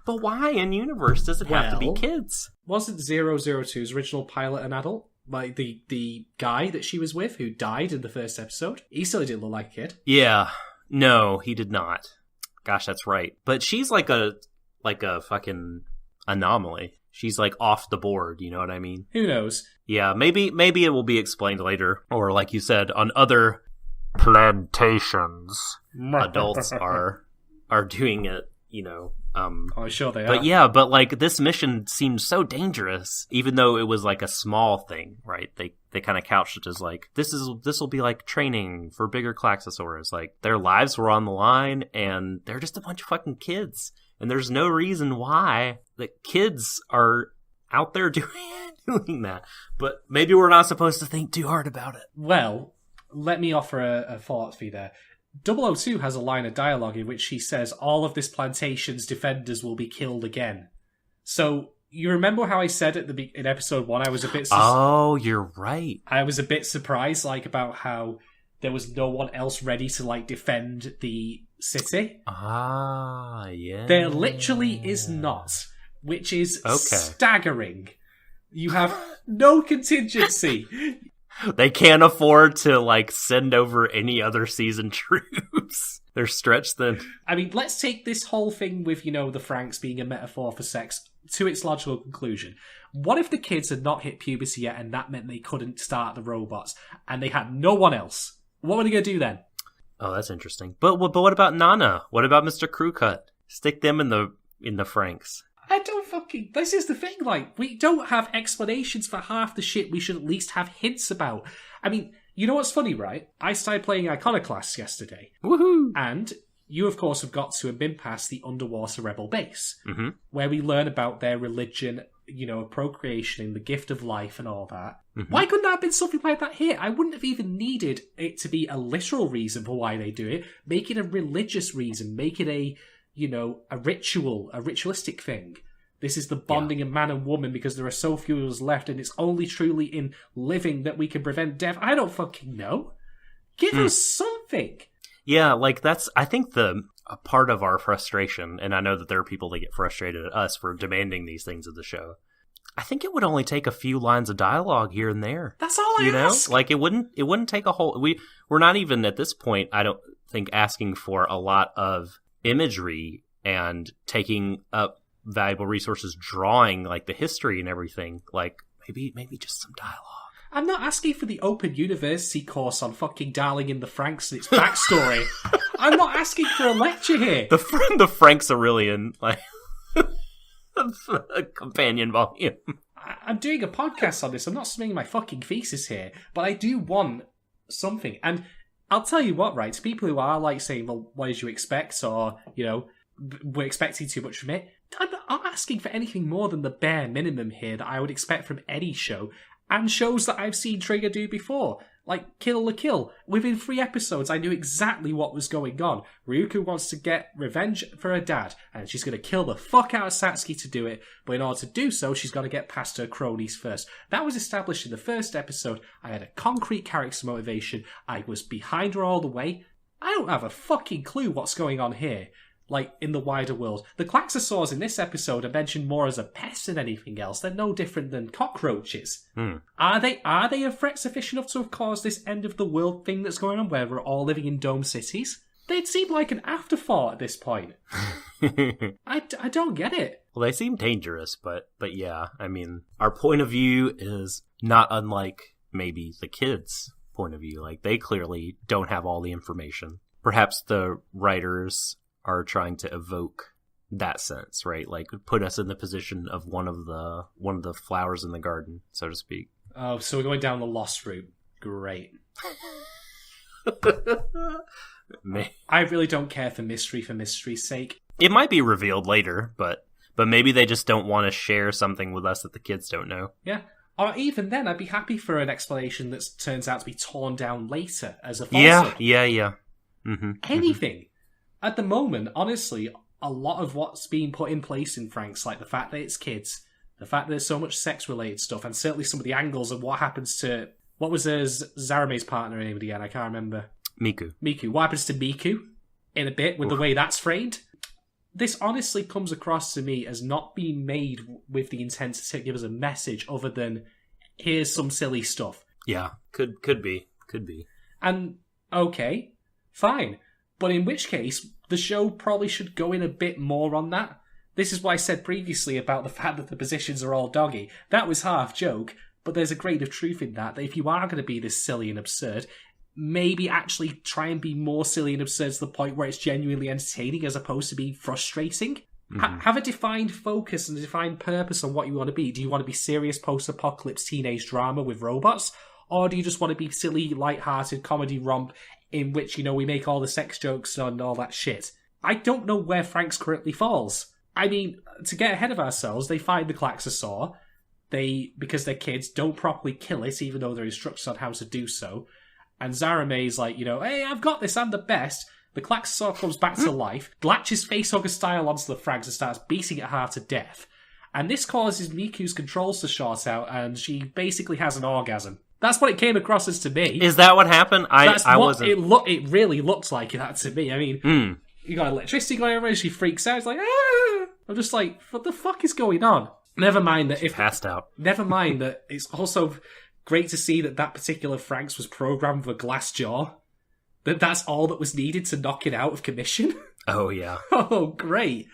why in universe does it have to be kids? Wasn't 002's original pilot an adult? The guy that she was with who died in the first episode? He still didn't look like a kid. Yeah. No, he did not. Gosh, that's right. But she's like a fucking anomaly. She's off the board, you know what I mean? Who knows? Yeah, maybe it will be explained later. Or like you said, on other plantations, adults are doing it you know. Oh, sure they are. But yeah, but like this mission seemed so dangerous, even though it was like a small thing, right? They kind of couched it as like this will be like training for bigger Klaxosaurs. Like their lives were on the line, and they're just a bunch of fucking kids, and there's no reason why the kids are out there doing that. But maybe we're not supposed to think too hard about it. Well, let me offer a thought for you there. 002 has a line of dialogue in which he says, all of this plantation's defenders will be killed again. So, you remember how I said in episode 1 I was a bit... Oh, you're right. I was a bit surprised, like, about how there was no one else ready to, like, defend the city? Ah, yeah. There literally is not, which is staggering. You have no contingency. They can't afford to, like, send over any other seasoned troops. They're stretched thin. I mean, let's take this whole thing with, you know, the Franxx being a metaphor for sex to its logical conclusion. What if the kids had not hit puberty yet and that meant they couldn't start the robots and they had no one else? What were they going to do then? Oh, that's interesting. But what about Nana? What about Mr. Crewcut? Stick them in the Franxx. This is the thing, like, we don't have explanations for half the shit we should at least have hints about. I mean, you know what's funny, right? I started playing Iconoclasts yesterday. Woohoo! And you, of course, have got to have been past the underwater rebel base, mm-hmm. where we learn about their religion, you know, procreation, the gift of life and all that. Mm-hmm. Why couldn't that have been something like that here? I wouldn't have even needed it to be a literal reason for why they do it. Make it a religious reason. Make it a ritualistic thing. This is the bonding of man and woman because there are so few of us left, and it's only truly in living that we can prevent death. I don't fucking know. Give us something. Yeah, like I think a part of our frustration, and I know that there are people that get frustrated at us for demanding these things of the show. I think it would only take a few lines of dialogue here and there. That's all I ask. Like it wouldn't take a whole. We're not even at this point, I don't think, asking for a lot of imagery and taking up valuable resources, drawing like the history and everything. Like maybe just some dialogue. I'm not asking for the Open University course on fucking Darling in the Franxx and its backstory. I'm not asking for a lecture here. The Franxx Aurelian, like a companion volume. I'm doing a podcast on this. I'm not submitting my fucking thesis here, but I do want something. And I'll tell you what, right? To people who are like saying, well, what did you expect? Or, you know, we're expecting too much from it. I'm not asking for anything more than the bare minimum here that I would expect from any show, and shows that I've seen Trigger do before. Like Kill la Kill. Within 3 episodes, I knew exactly what was going on. Ryuko wants to get revenge for her dad, and she's going to kill the fuck out of Satsuki to do it, but in order to do so, she's got to get past her cronies first. That was established in the first episode. I had a concrete character motivation. I was behind her all the way. I don't have a fucking clue what's going on here. Like, in the wider world. The Klaxosaurs in this episode are mentioned more as a pest than anything else. They're no different than cockroaches. Are they a threat sufficient enough to have caused this end of the world thing that's going on where we're all living in dome cities? They'd seem like an afterthought at this point. I don't get it. Well, they seem dangerous, but yeah, I mean, our point of view is not unlike maybe the kids' point of view. Like, they clearly don't have all the information. Perhaps the writers are trying to evoke that sense, right? Like put us in the position of one of the flowers in the garden, so to speak. Oh, so we're going down the lost route. Great. I really don't care for mystery's sake. It might be revealed later, but maybe they just don't want to share something with us that the kids don't know. Yeah. Or even then, I'd be happy for an explanation that turns out to be torn down later as a falsehood. Yeah. Mm-hmm. Anything. At the moment, honestly, a lot of what's being put in place in Franxx, like the fact that it's kids, the fact that there's so much sex-related stuff, and certainly some of the angles of what happens to... What was Zarame's partner name again? I can't remember. Miku. What happens to Miku in a bit with the way that's framed? This honestly comes across to me as not being made with the intent to give us a message other than, here's some silly stuff. Yeah, could be. And, okay, fine. But in which case, the show probably should go in a bit more on that. This is what I said previously about the fact that the positions are all doggy. That was half joke, but there's a grain of truth in that if you are going to be this silly and absurd, maybe actually try and be more silly and absurd to the point where it's genuinely entertaining as opposed to being frustrating. Have a defined focus and a defined purpose on what you want to be. Do you want to be serious post-apocalypse teenage drama with robots? Or do you just want to be silly, light-hearted comedy romp in which, we make all the sex jokes and all that shit? I don't know where Franxx currently falls. I mean, to get ahead of ourselves, they find the Klaxosaur. They, because they're kids, don't properly kill it, even though there are instructions on how to do so. And Zarame's like, hey, I've got this, I'm the best. The Klaxosaur comes back to life, latches facehugger style onto the Franxx and starts beating it hard to death. And this causes Miku's controls to short out, and she basically has an orgasm. That's what it came across as to me. Is that what happened? I wasn't. It really looked like that to me. I mean, you got electricity going over, and she freaks out. It's like, ah! I'm just like, what the fuck is going on? Never mind that if passed out. Never mind that it's also great to see that particular Franxx was programmed with a glass jaw. That's all that was needed to knock it out of commission. Oh, yeah. Oh, great.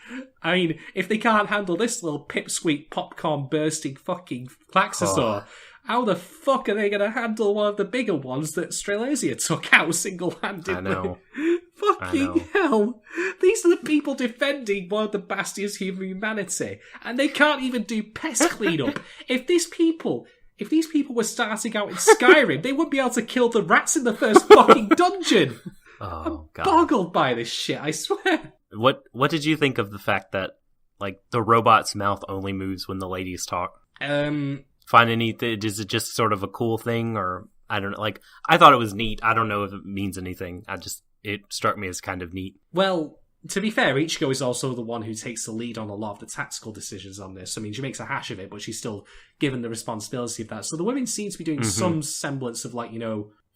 I mean, if they can't handle this little pipsqueak popcorn bursting fucking Klaxosaur, how the fuck are they going to handle one of the bigger ones that Strelazia took out single-handedly? I know. Fucking hell. These are the people defending one of the bastions of humanity, and they can't even do pest cleanup. If these people were starting out in Skyrim, they wouldn't be able to kill the rats in the first fucking dungeon. Oh, God. I'm boggled by this shit, I swear. What did you think of the fact that, the robot's mouth only moves when the ladies talk? Find anything? Is it just sort of a cool thing, or I don't know? I thought it was neat. I don't know if it means anything. It struck me as kind of neat. Well, to be fair, Ichigo is also the one who takes the lead on a lot of the tactical decisions on this. I mean, she makes a hash of it, but she's still given the responsibility of that. So the women seem to be doing some semblance of,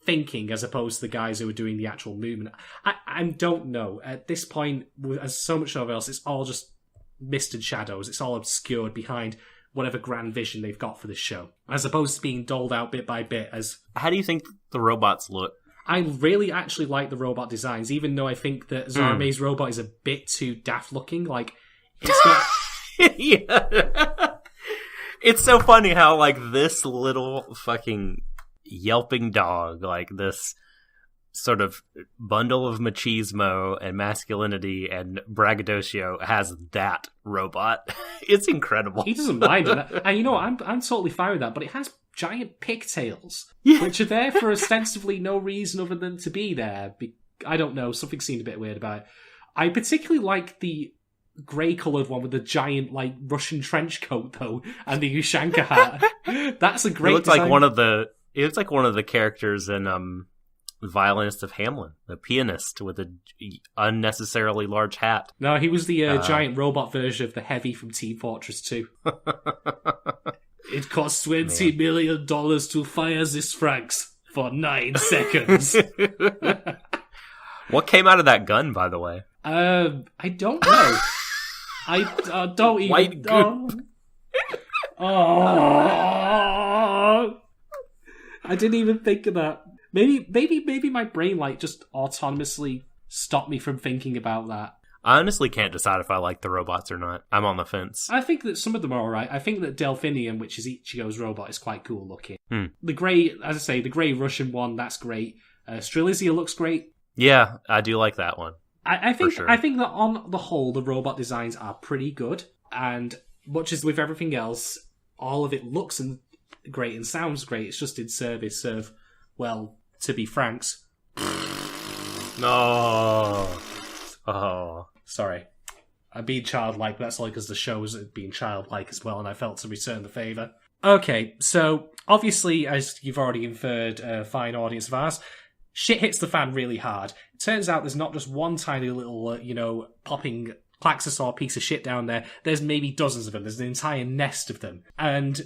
thinking as opposed to the guys who are doing the actual movement. I don't know. At this point, as so much of else, it's all just mist and shadows. It's all obscured behind whatever grand vision they've got for this show, as opposed to being doled out bit by bit as... How do you think the robots look? I really actually like the robot designs, even though I think that Zarame's robot is a bit too daft looking. It's not... Yeah. It's so funny how, this little fucking yelping dog, this sort of bundle of machismo and masculinity and braggadocio has that robot. It's incredible. He doesn't mind it. And I'm totally fine with that, but it has giant pigtails, which are there for ostensibly no reason other than to be there. I don't know, something seemed a bit weird about it. I particularly like the grey-coloured one with the giant, Russian trench coat, though, and the Ushanka hat. That's a great design. It looks like one of the characters in The Violinist of Hamlin, the pianist with an unnecessarily large hat. No, he was the giant robot version of the Heavy from Team Fortress 2. It costs $20 million to fire this Franxx for 9 seconds. What came out of that gun, by the way? I don't know. I don't even... White goop. I didn't even think of that. Maybe my brain just autonomously stopped me from thinking about that. I honestly can't decide if I like the robots or not. I'm on the fence. I think that some of them are alright. I think that Delphinium, which is Ichigo's robot, is quite cool looking. The grey, as I say, the grey Russian one, that's great. Strelizia looks great. Yeah, I do like that one. I think sure. I think that on the whole, the robot designs are pretty good. And much as with everything else, all of it looks great and sounds great. It's just in service of, well, to be Franxx. No. Oh. Sorry. I'm being childlike, but that's only because the show is being childlike as well, and I felt to return the favour. Okay, so obviously, as you've already inferred, a fine audience of ours, shit hits the fan really hard. It turns out there's not just one tiny little, popping Klaxosaur piece of shit down there. There's maybe dozens of them. There's an entire nest of them. And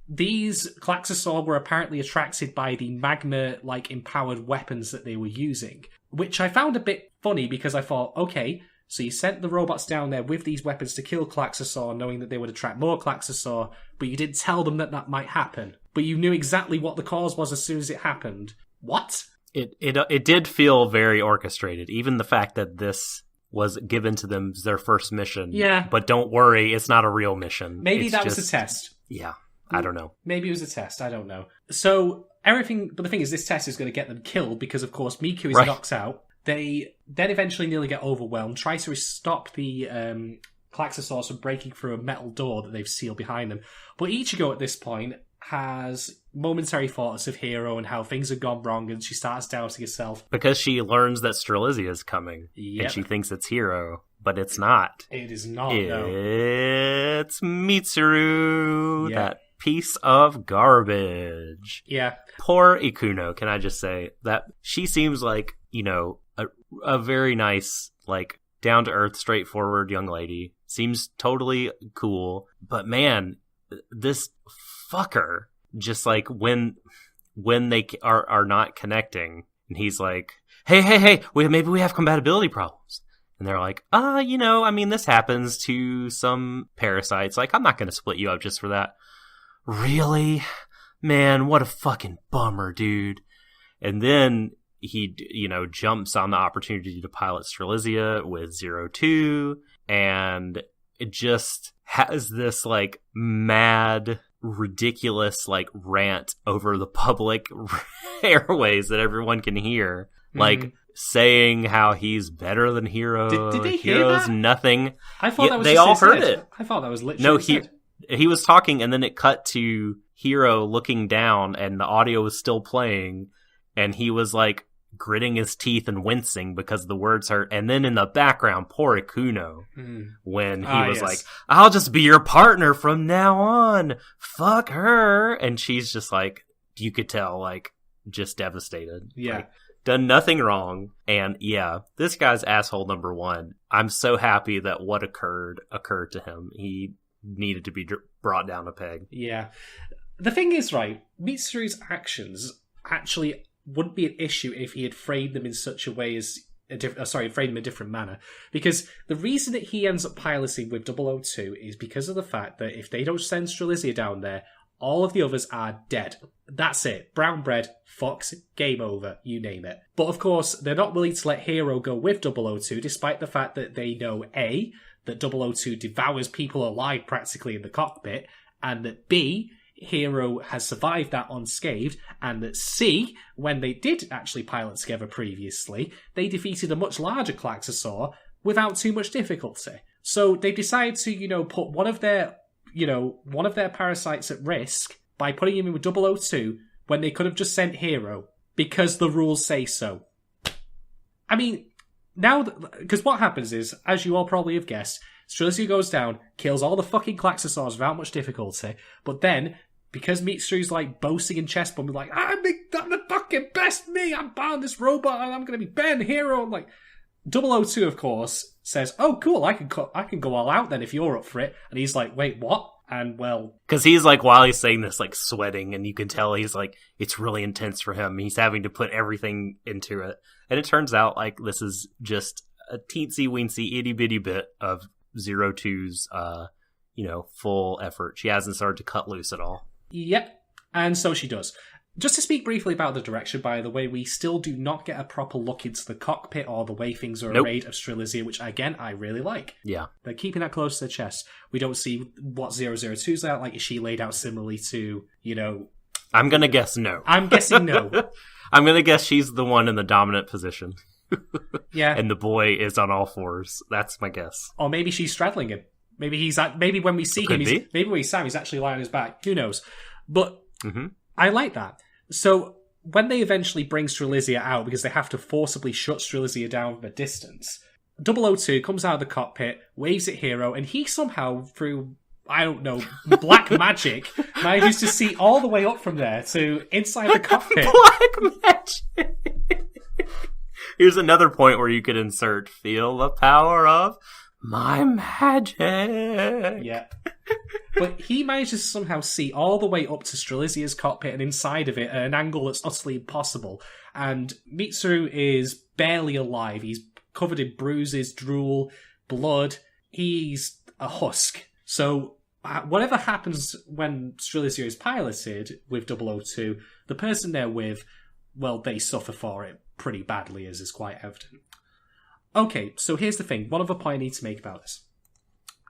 these Klaxosaur were apparently attracted by the magma-like empowered weapons that they were using, which I found a bit funny because I thought, okay, so you sent the robots down there with these weapons to kill Klaxosaur, knowing that they would attract more Klaxosaur, but you didn't tell them that might happen. But you knew exactly what the cause was as soon as it happened. What? It did feel very orchestrated. Even the fact that this was given to them as their first mission. Yeah. But don't worry, it's not a real mission. Maybe it's that was a test. Yeah. I don't know. Maybe it was a test. I don't know. So everything, but the thing is, this test is going to get them killed because, of course, Miku is Right. knocked out. They then eventually nearly get overwhelmed, try to stop the Klaxosaurs from breaking through a metal door that they've sealed behind them. But Ichigo at this point has momentary thoughts of Hero and how things have gone wrong, and she starts doubting herself. Because she learns that Strelizia is coming, Yep. and she thinks it's Hero, but it's not. It is not, no. It's Mitsuru, Yeah. that piece of garbage. Yeah. Poor Ikuno, can I just say that she seems like, you know, a very nice, like, down-to-earth, straightforward young lady. Seems totally cool. But man, this fucker, just like when they are not connecting, and he's like, hey, maybe we have compatibility problems. And they're like, you know, I mean, this happens to some parasites. Like, I'm not going to split you up just for that. Really? Man, what a fucking bummer, dude. And then he, you know, jumps on the opportunity to pilot Strelizia with 02, and it just has this, like, mad, ridiculous, like, rant over the public airways that everyone can hear. Like, saying how he's better than Hero. Did they hear Hero's that? nothing. I thought that was they just all his heard head. it. I thought that was literally No, his head. he was talking, and then it cut to Hero looking down, and the audio was still playing, and he was, like, gritting his teeth and wincing because the words hurt. And then in the background, poor Ikuno, when he was like, I'll just be your partner from now on. Fuck her. And she's just like, you could tell, like, just devastated. Yeah. Like, done nothing wrong. And yeah, this guy's asshole number one. I'm so happy that what occurred to him. He needed to be brought down a peg. Yeah. The thing is, right, Mitsuru's actions actually wouldn't be an issue if he had framed them in such a way as framed them in a different manner. Because the reason that he ends up piloting with 002 is because of the fact that if they don't send Strelizia down there, all of the others are dead. That's it. Brown bread, Fox, game over, you name it. But of course, they're not willing to let Hero go with 002, despite the fact that they know A, that 002 devours people alive practically in the cockpit, and that B, Hero has survived that unscathed, and that C, when they did actually pilot together previously, they defeated a much larger Klaxosaur without too much difficulty. So they decided to, you know, put one of their parasites at risk by putting him in with 002 when they could have just sent Hero, because the rules say so. I mean, now, because what happens is, as you all probably have guessed, Strelizia goes down, kills all the fucking Klaxosaurs without much difficulty, but then, because Mitsuru's like boasting and chest bumping, like, I'm the fucking best me, I'm bound this robot, and I'm gonna be Ben Hero, and like, 002, of course, says, oh, cool, I can go all out then if you're up for it, and he's like, wait, what? And well... Because he's like, while he's saying this, like, sweating, and you can tell he's like, it's really intense for him, he's having to put everything into it, and it turns out, like, this is just a teensy-weensy, itty-bitty bit of 02's, you know, full effort. She hasn't started to cut loose at all. Yep, and so she does. Just to speak briefly about the direction, by the way, we still do not get a proper look into the cockpit or the way things are arrayed of Strelizia, which, again, I really like. Yeah. They're keeping that close to the chest. We don't see what 002's like. Is she laid out similarly to, you know... I'm going to guess no. I'm guessing no. I'm going to guess she's the one in the dominant position. Yeah. And the boy is on all fours. That's my guess. Or maybe she's straddling him. Maybe when we see him, maybe when we see him, he's actually lying on his back. Who knows? But I like that. So when they eventually bring Strelizia out, because they have to forcibly shut Strelizia down from a distance, 002 comes out of the cockpit, waves at Hero, and he somehow, through, I don't know, black magic, manages to see all the way up from there to inside the cockpit. Black magic! Here's another point where you could insert, feel the power of my magic. Yeah. But he manages to somehow see all the way up to Strelizia's cockpit and inside of it at an angle that's utterly impossible. And Mitsuru is barely alive. He's covered in bruises, drool, blood. He's a husk. So whatever happens when Strelizia is piloted with 002, the person they're with, well, they suffer for it pretty badly, as is quite evident. Okay, so here's the thing. One other point I need to make about this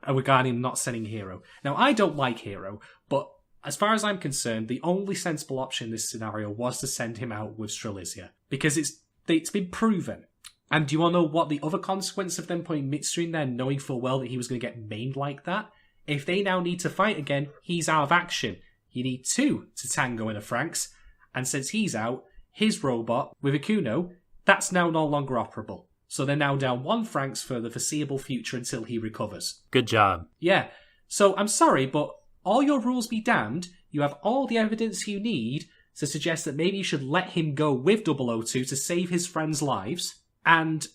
regarding not sending Hero. Now, I don't like Hero, but as far as I'm concerned, the only sensible option in this scenario was to send him out with Strelitzia. Because it's been proven. And do you want to know what the other consequence of them putting Mitsuru in there, knowing full well that he was going to get maimed like that? If they now need to fight again, he's out of action. You need 2 to tango in a Franxx. And since he's out, his robot, with Ikuno, that's now no longer operable. So they're now down 1 Franxx for the foreseeable future until he recovers. Good job. Yeah. So I'm sorry, but all your rules be damned, you have all the evidence you need to suggest that maybe you should let him go with 002 to save his friends' lives, and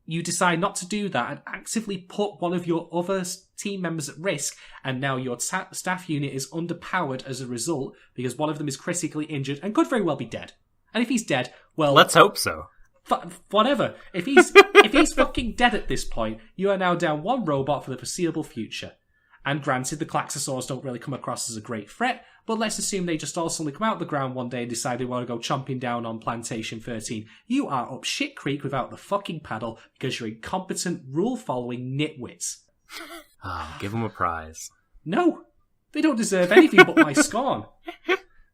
you decide not to do that and actively put one of your other team members at risk, and now your staff unit is underpowered as a result because one of them is critically injured and could very well be dead. And if he's dead, well... Let's hope so. Whatever. If he's fucking dead at this point, you are now down 1 robot for the foreseeable future. And granted, the Klaxosaurs don't really come across as a great threat, but let's assume they just all suddenly come out of the ground one day and decide they want to go chomping down on Plantation 13. You are up shit creek without the fucking paddle because you're incompetent, rule-following nitwits. Give them a prize. No, they don't deserve anything but my scorn.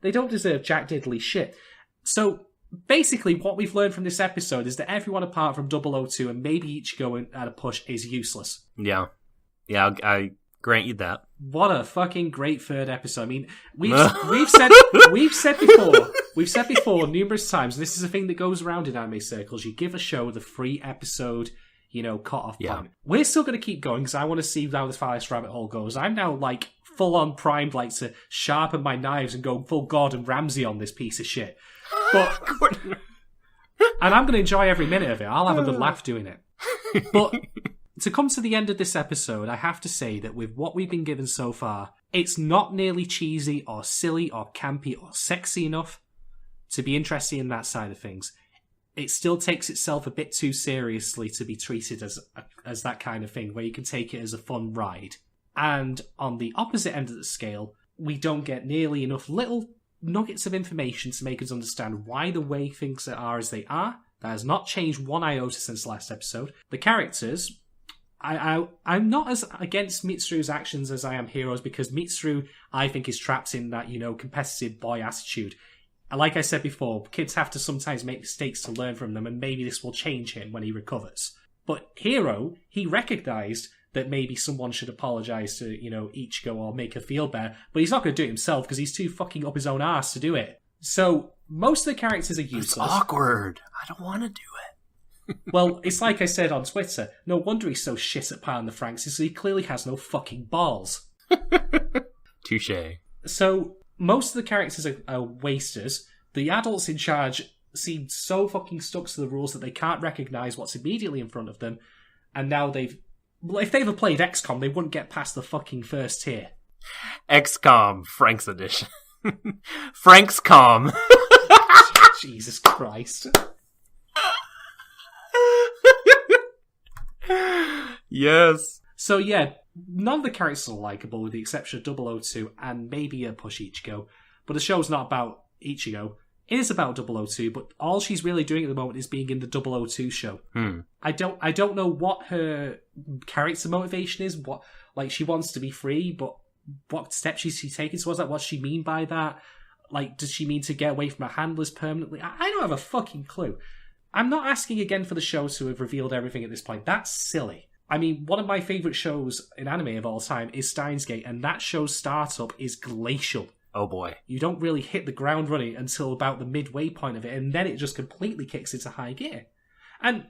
They don't deserve jack diddly shit. So, basically, what we've learned from this episode is that everyone apart from 002 and maybe Ichigo at a push is useless. Yeah. Yeah, I grant you that. What a fucking great third episode. I mean, we've said before numerous times, and this is a thing that goes around in anime circles, you give a show the 3 episode, cut-off point. We're still going to keep going because I want to see how this farthest rabbit hole goes. I'm now, full-on primed, to sharpen my knives and go full Gordon Ramsay on this piece of shit. But, and I'm going to enjoy every minute of it. I'll have a good laugh doing it. But to come to the end of this episode, I have to say that with what we've been given so far, it's not nearly cheesy or silly or campy or sexy enough to be interested in that side of things. It still takes itself a bit too seriously to be treated as that kind of thing, where you can take it as a fun ride. And on the opposite end of the scale, we don't get nearly enough little nuggets of information to make us understand why the way things are as they are. That has not changed one iota since last episode. The characters, I'm not as against Mitsuru's actions as I am Hero's, because Mitsuru, I think, is trapped in that, competitive boy attitude. Like I said before, kids have to sometimes make mistakes to learn from them, and maybe this will change him when he recovers. But Hero, he recognised that maybe someone should apologise to, Ichigo or make her feel better, but he's not going to do it himself because he's too fucking up his own arse to do it. So, most of the characters are useless. It's awkward. I don't want to do it. Well, it's like I said on Twitter, no wonder he's so shit at Darling In The Franxx, because he clearly has no fucking balls. Touché. So, most of the characters are wasters. The adults in charge seem so fucking stuck to the rules that they can't recognise what's immediately in front of them, and now if they ever played XCOM, they wouldn't get past the fucking first tier. XCOM, Franxx edition. Franxcom. Jesus Christ. Yes. So yeah, none of the characters are likeable with the exception of 002 and maybe a push Ichigo. But the show's not about Ichigo. It is about 002, but all she's really doing at the moment is being in the 002 show. I don't know what her character motivation is. What, she wants to be free, but what steps is she taking towards that? What does she mean by that? Does she mean to get away from her handlers permanently? I don't have a fucking clue. I'm not asking again for the show to have revealed everything at this point. That's silly. I mean, one of my favourite shows in anime of all time is Steins Gate, and that show's startup is glacial. Oh boy. You don't really hit the ground running until about the midway point of it, and then it just completely kicks into high gear. And,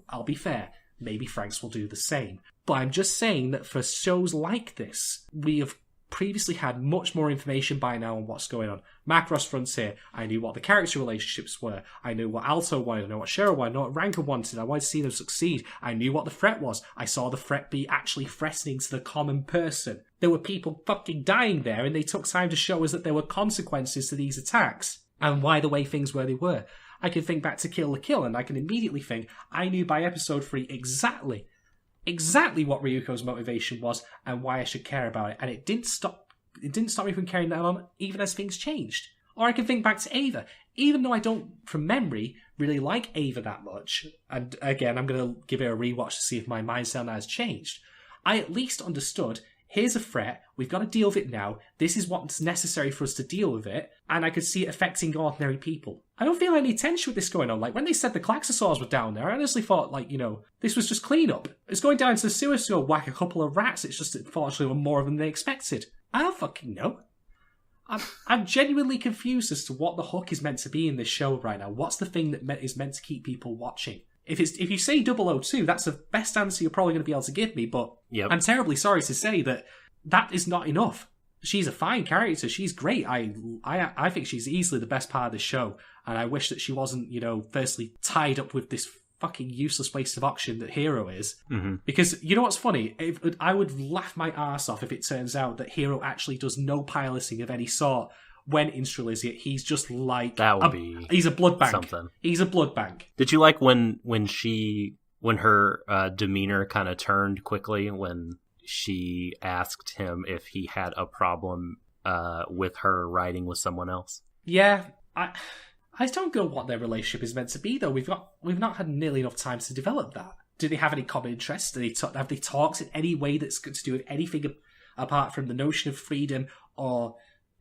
I'll be fair, maybe Franxx will do the same. But I'm just saying that for shows like this, we have previously had much more information by now on what's going on. Macross Frontier, I knew what the character relationships were. I knew what Alto wanted, I knew what Shero wanted, I knew what Ranker wanted. I wanted to see them succeed. I knew what the threat was. I saw the threat be actually threatening to the common person. There were people fucking dying there, and they took time to show us that there were consequences to these attacks, and why the way things were they were. I can think back to Kill la Kill, and I can immediately think, I knew by episode 3 exactly what Ryuko's motivation was and why I should care about it, and it didn't stop me from carrying that on even as things changed. Or I can think back to Ava, even though I don't, from memory, really like Ava that much, and again, I'm going to give it a rewatch to see if my mindset on that has changed. I at least understood here's a threat, we've got to deal with it now, this is what's necessary for us to deal with it, and I could see it affecting ordinary people. I don't feel any tension with this going on. Like, when they said the Klaxosaurs were down there, I honestly thought, like, this was just cleanup. It's going down to the sewers to go whack a couple of rats, it's just, unfortunately, were more than they expected. I don't fucking know. I'm genuinely confused as to what the hook is meant to be in this show right now. What's the thing that is meant to keep people watching? If you say 002, that's the best answer you're probably going to be able to give me, but Yep. I'm terribly sorry to say that is not enough. She's a fine character. She's great. I think she's easily the best part of the show, and I wish that she wasn't, firstly tied up with this fucking useless waste of oxygen that Hero is. Mm-hmm. Because, you know what's funny? I would laugh my arse off if it turns out that Hero actually does no piloting of any sort when in Strelitzia. He's just like... That would be he's a blood bank. something. He's a blood bank. Did you like when her demeanor kind of turned quickly when she asked him if he had a problem with her riding with someone else? Yeah, I don't know what their relationship is meant to be, though. We've not had nearly enough time to develop that. Do they have any common interests? Have they talked in any way that's got to do with anything apart from the notion of freedom or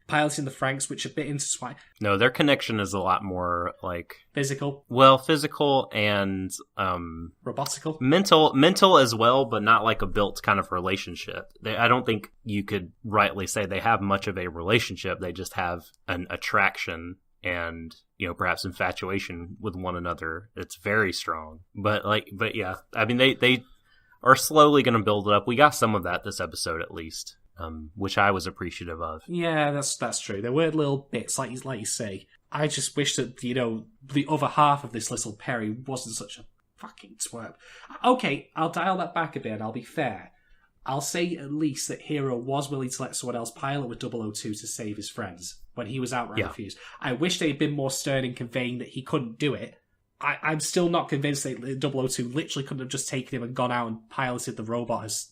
piloting the Franxx, which are a bit intertwined? No, their connection is a lot more like Physical, physical and robotical, mental as well, but not like a built kind of relationship. I don't think you could rightly say they have much of a relationship. They just have an attraction and perhaps infatuation with one another. It's very strong, but yeah, I mean they are slowly going to build it up. We got some of that this episode at least, which I was appreciative of. Yeah, that's true. There were little bits, like you say. I just wish that the other half of this little Perry wasn't such a fucking twerp. Okay, I'll dial that back a bit. And I'll be fair. I'll say at least that Hero was willing to let someone else pilot with 002 to save his friends when he was outright refused. I wish they'd been more stern in conveying that he couldn't do it. I'm still not convinced that 002 literally couldn't have just taken him and gone out and piloted the robot as,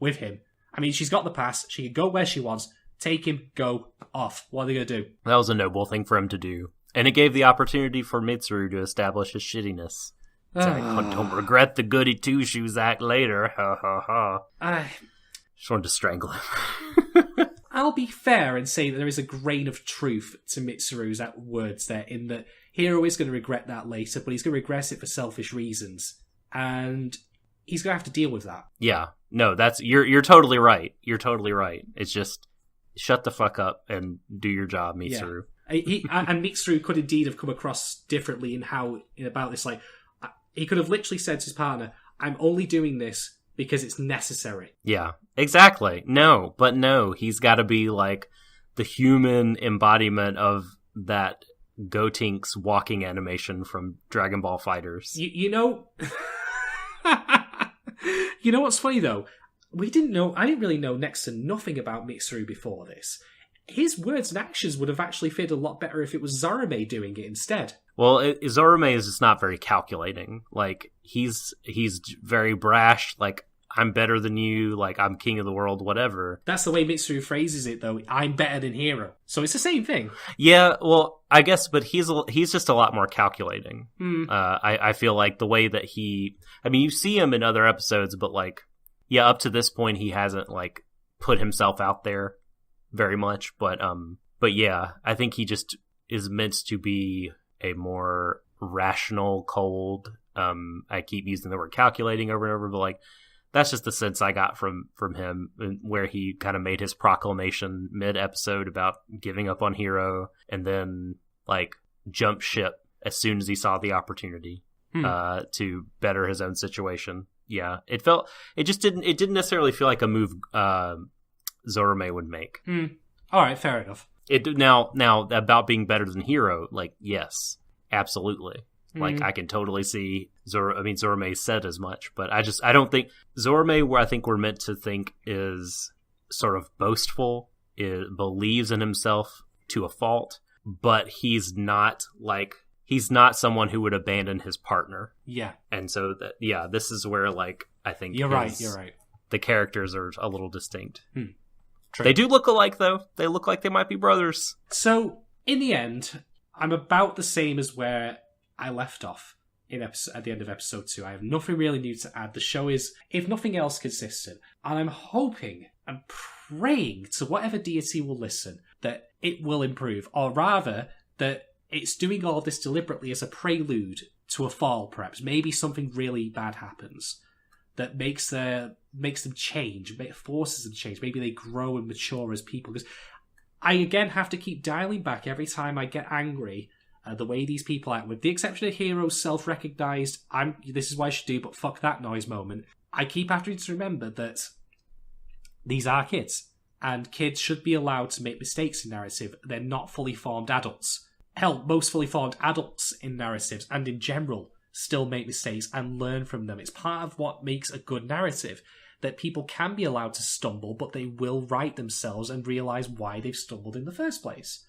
with him. I mean, she's got the pass. She can go where she wants. Take him, go, off. What are they going to do? That was a noble thing for him to do. And it gave the opportunity for Mitsuru to establish his shittiness. It's like, don't regret the goody two-shoes act later. Ha ha ha. Just wanted to strangle him. I'll be fair and say that there is a grain of truth to Mitsuru's words there, in that Hero is going to regret that later, but he's going to regret it for selfish reasons. And he's going to have to deal with that. Yeah. No, you're totally right. You're totally right. It's just shut the fuck up and do your job, Mitsuru. Yeah. And Mitsuru could indeed have come across differently about this. Like, he could have literally said to his partner, I'm only doing this because it's necessary. Yeah, exactly. No, he's got to be like the human embodiment of that Gotink's walking animation from Dragon Ball Fighters. You know what's funny though? I didn't really know next to nothing about Mitsuru before this. His words and actions would have actually fit a lot better if it was Zorome doing it instead. Well, Zorome is just not very calculating. Like, he's very brash, like, I'm better than you, like, I'm king of the world, whatever. That's the way Mitsuru phrases it, though. I'm better than Hero. So it's the same thing. Yeah, well, I guess, but he's just a lot more calculating. I feel like the way that you see him in other episodes, but, like, yeah, up to this point, he hasn't, like, put himself out there very much. But yeah, I think he just is meant to be a more rational, cold, I keep using the word calculating over and over, but like that's just the sense I got from him, where he kind of made his proclamation mid-episode about giving up on Hero and then like jump ship as soon as he saw the opportunity to better his own situation. Yeah, it didn't necessarily feel like a move Zorome would make. All right, fair enough. Now about being better than Hero, like, yes, absolutely. Like, I can totally see Zorome said as much, but I don't think Zorome, where I think we're meant to think is sort of boastful, believes in himself to a fault, but he's not someone who would abandon his partner. Yeah. And so this is where, like, I think you're right. The characters are a little distinct. True. They do look alike, though. They look like they might be brothers. So, in the end, I'm about the same as where I left off at the end of episode 2. I have nothing really new to add. The show is, if nothing else, consistent. And I'm hoping I'm praying to whatever deity will listen that it will improve, or rather that it's doing all this deliberately as a prelude to a fall, perhaps. Maybe something really bad happens that makes them change, forces them to change. Maybe they grow and mature as people. Because I, again, have to keep dialing back every time I get angry the way these people act, with the exception of Hero's self-recognised, this is what I should do, but fuck that noise moment. I keep having to remember that these are kids, and kids should be allowed to make mistakes in narrative. They're not fully formed adults. Hell, most fully formed adults in narratives, and in general, still make mistakes and learn from them. It's part of what makes a good narrative, that people can be allowed to stumble, but they will right themselves and realise why they've stumbled in the first place.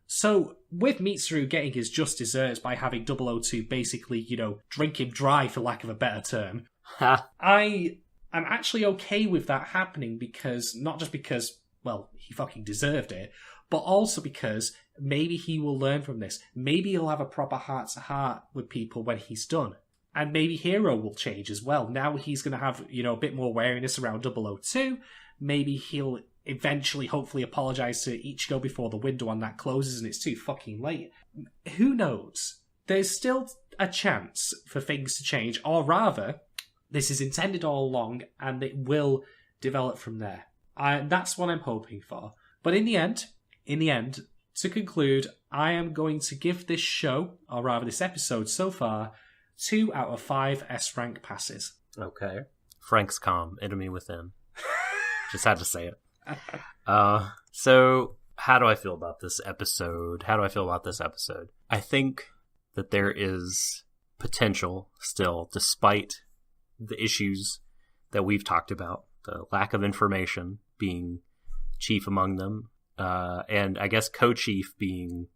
So, with Mitsuru getting his just desserts by having 002 basically, drink him dry, for lack of a better term, I am actually okay with that happening, because, not just because, well, he fucking deserved it, but also because maybe he will learn from this. Maybe he'll have a proper heart-to-heart with people when he's done. And maybe Hero will change as well. Now he's going to have, a bit more awareness around 002. Maybe he'll eventually, hopefully, apologise to Ichigo before the window on that closes and it's too fucking late. Who knows? There's still a chance for things to change, or rather, this is intended all along and it will develop from there. That's what I'm hoping for. But in the end, to conclude, I am going to give this show, or rather this episode so far, 2 out of 5 S rank passes. Okay. Franxx calm, enemy within. Just had to say it. So, how do I feel about this episode? I think that there is potential still, despite the issues that we've talked about, the lack of information being chief among them, and I guess co-chief being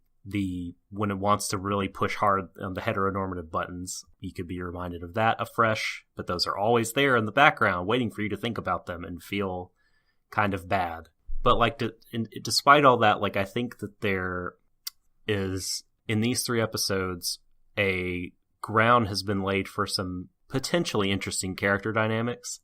when it wants to really push hard on the heteronormative buttons. You could be reminded of that afresh, but those are always there in the background waiting for you to think about them and feel kind of bad. But despite all that, I think that there is, in these 3 episodes, a ground has been laid for some potentially interesting character dynamics,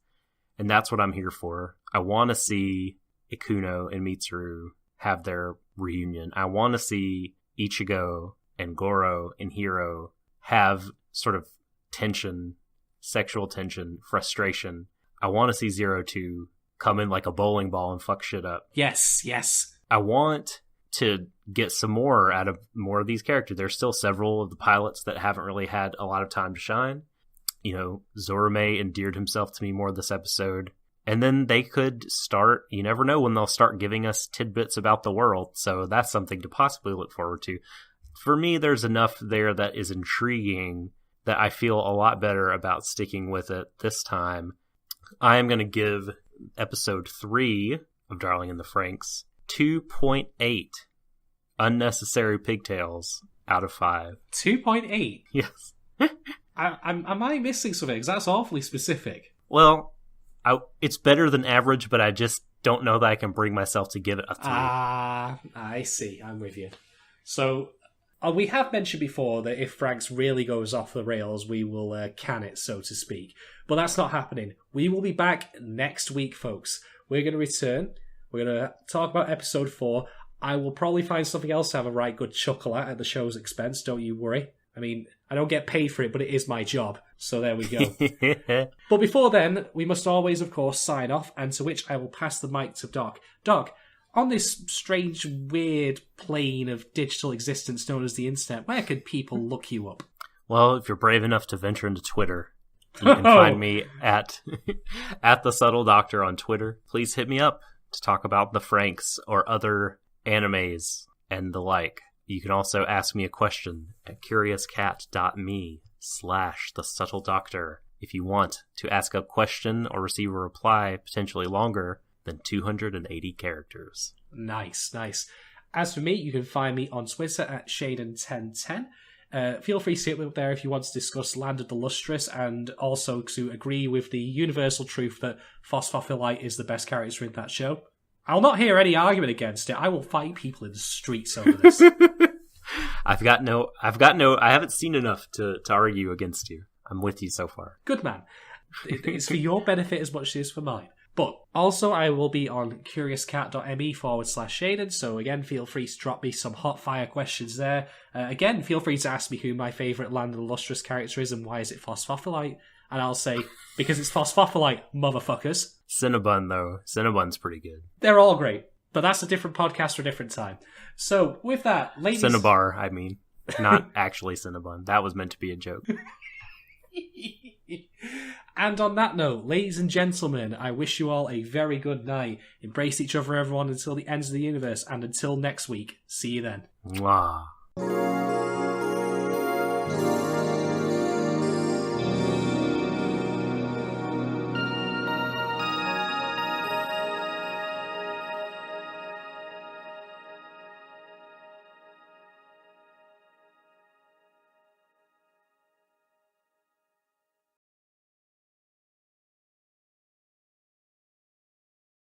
and that's what I'm here for. I want to see Ikuno and Mitsuru have their reunion. I want to see Ichigo and Goro and Hiro have sort of tension, sexual tension, frustration. I want to see 02 come in like a bowling ball and fuck shit up. Yes. I want to get some more out of more of these characters. There's still several of the pilots that haven't really had a lot of time to shine. Zorume endeared himself to me more this episode. And then they could start, you never know when they'll start giving us tidbits about the world. So that's something to possibly look forward to. For me, there's enough there that is intriguing that I feel a lot better about sticking with it this time. I am going to give episode 3 of Darling in the Franxx 2.8 unnecessary pigtails out of 5. 2.8? Yes. Am I missing something? Because that's awfully specific. Well, it's better than average, but I just don't know that I can bring myself to give it a 3. I see. I'm with you. So, we have mentioned before that if Franxx really goes off the rails, we will can it, so to speak. But that's not happening. We will be back next week, folks. We're going to return. We're going to talk about episode 4. I will probably find something else to have a right good chuckle at the show's expense, don't you worry. I mean, I don't get paid for it, but it is my job. So there we go. But before then, we must always, of course, sign off, and to which I will pass the mic to Doc. Doc, on this strange, weird plane of digital existence known as the internet, where can people look you up? Well, if you're brave enough to venture into Twitter, you can find me at The Subtle Doctor on Twitter. Please hit me up to talk about the Franxx or other animes and the like. You can also ask me a question at curiouscat.me/thesubtledoctor if you want to ask a question or receive a reply potentially longer than 280 characters. Nice. As for me, you can find me on Twitter at Shaden1010. Feel free to hit me up there if you want to discuss Land of the Lustrous and also to agree with the universal truth that Phosphophyllite is the best character in that show. I'll not hear any argument against it. I will fight people in the streets over this. I haven't seen enough to argue against you. I'm with you so far. Good man. It's for your benefit as much as it is for mine. But also, I will be on curiouscat.me/Shaden, so again, feel free to drop me some hot fire questions there. Again, feel free to ask me who my favourite Land of the Lustrous character is and why is it Phosphophilite. And I'll say, because it's Phosphophilite, motherfuckers. Cinnabon, though. Cinnabon's pretty good. They're all great, but that's a different podcast for a different time. So, with that, ladies... Cinnabar, I mean. Not actually Cinnabon. That was meant to be a joke. And on that note, ladies and gentlemen, I wish you all a very good night. Embrace each other, everyone, until the ends of the universe. And until next week, see you then. Mwah.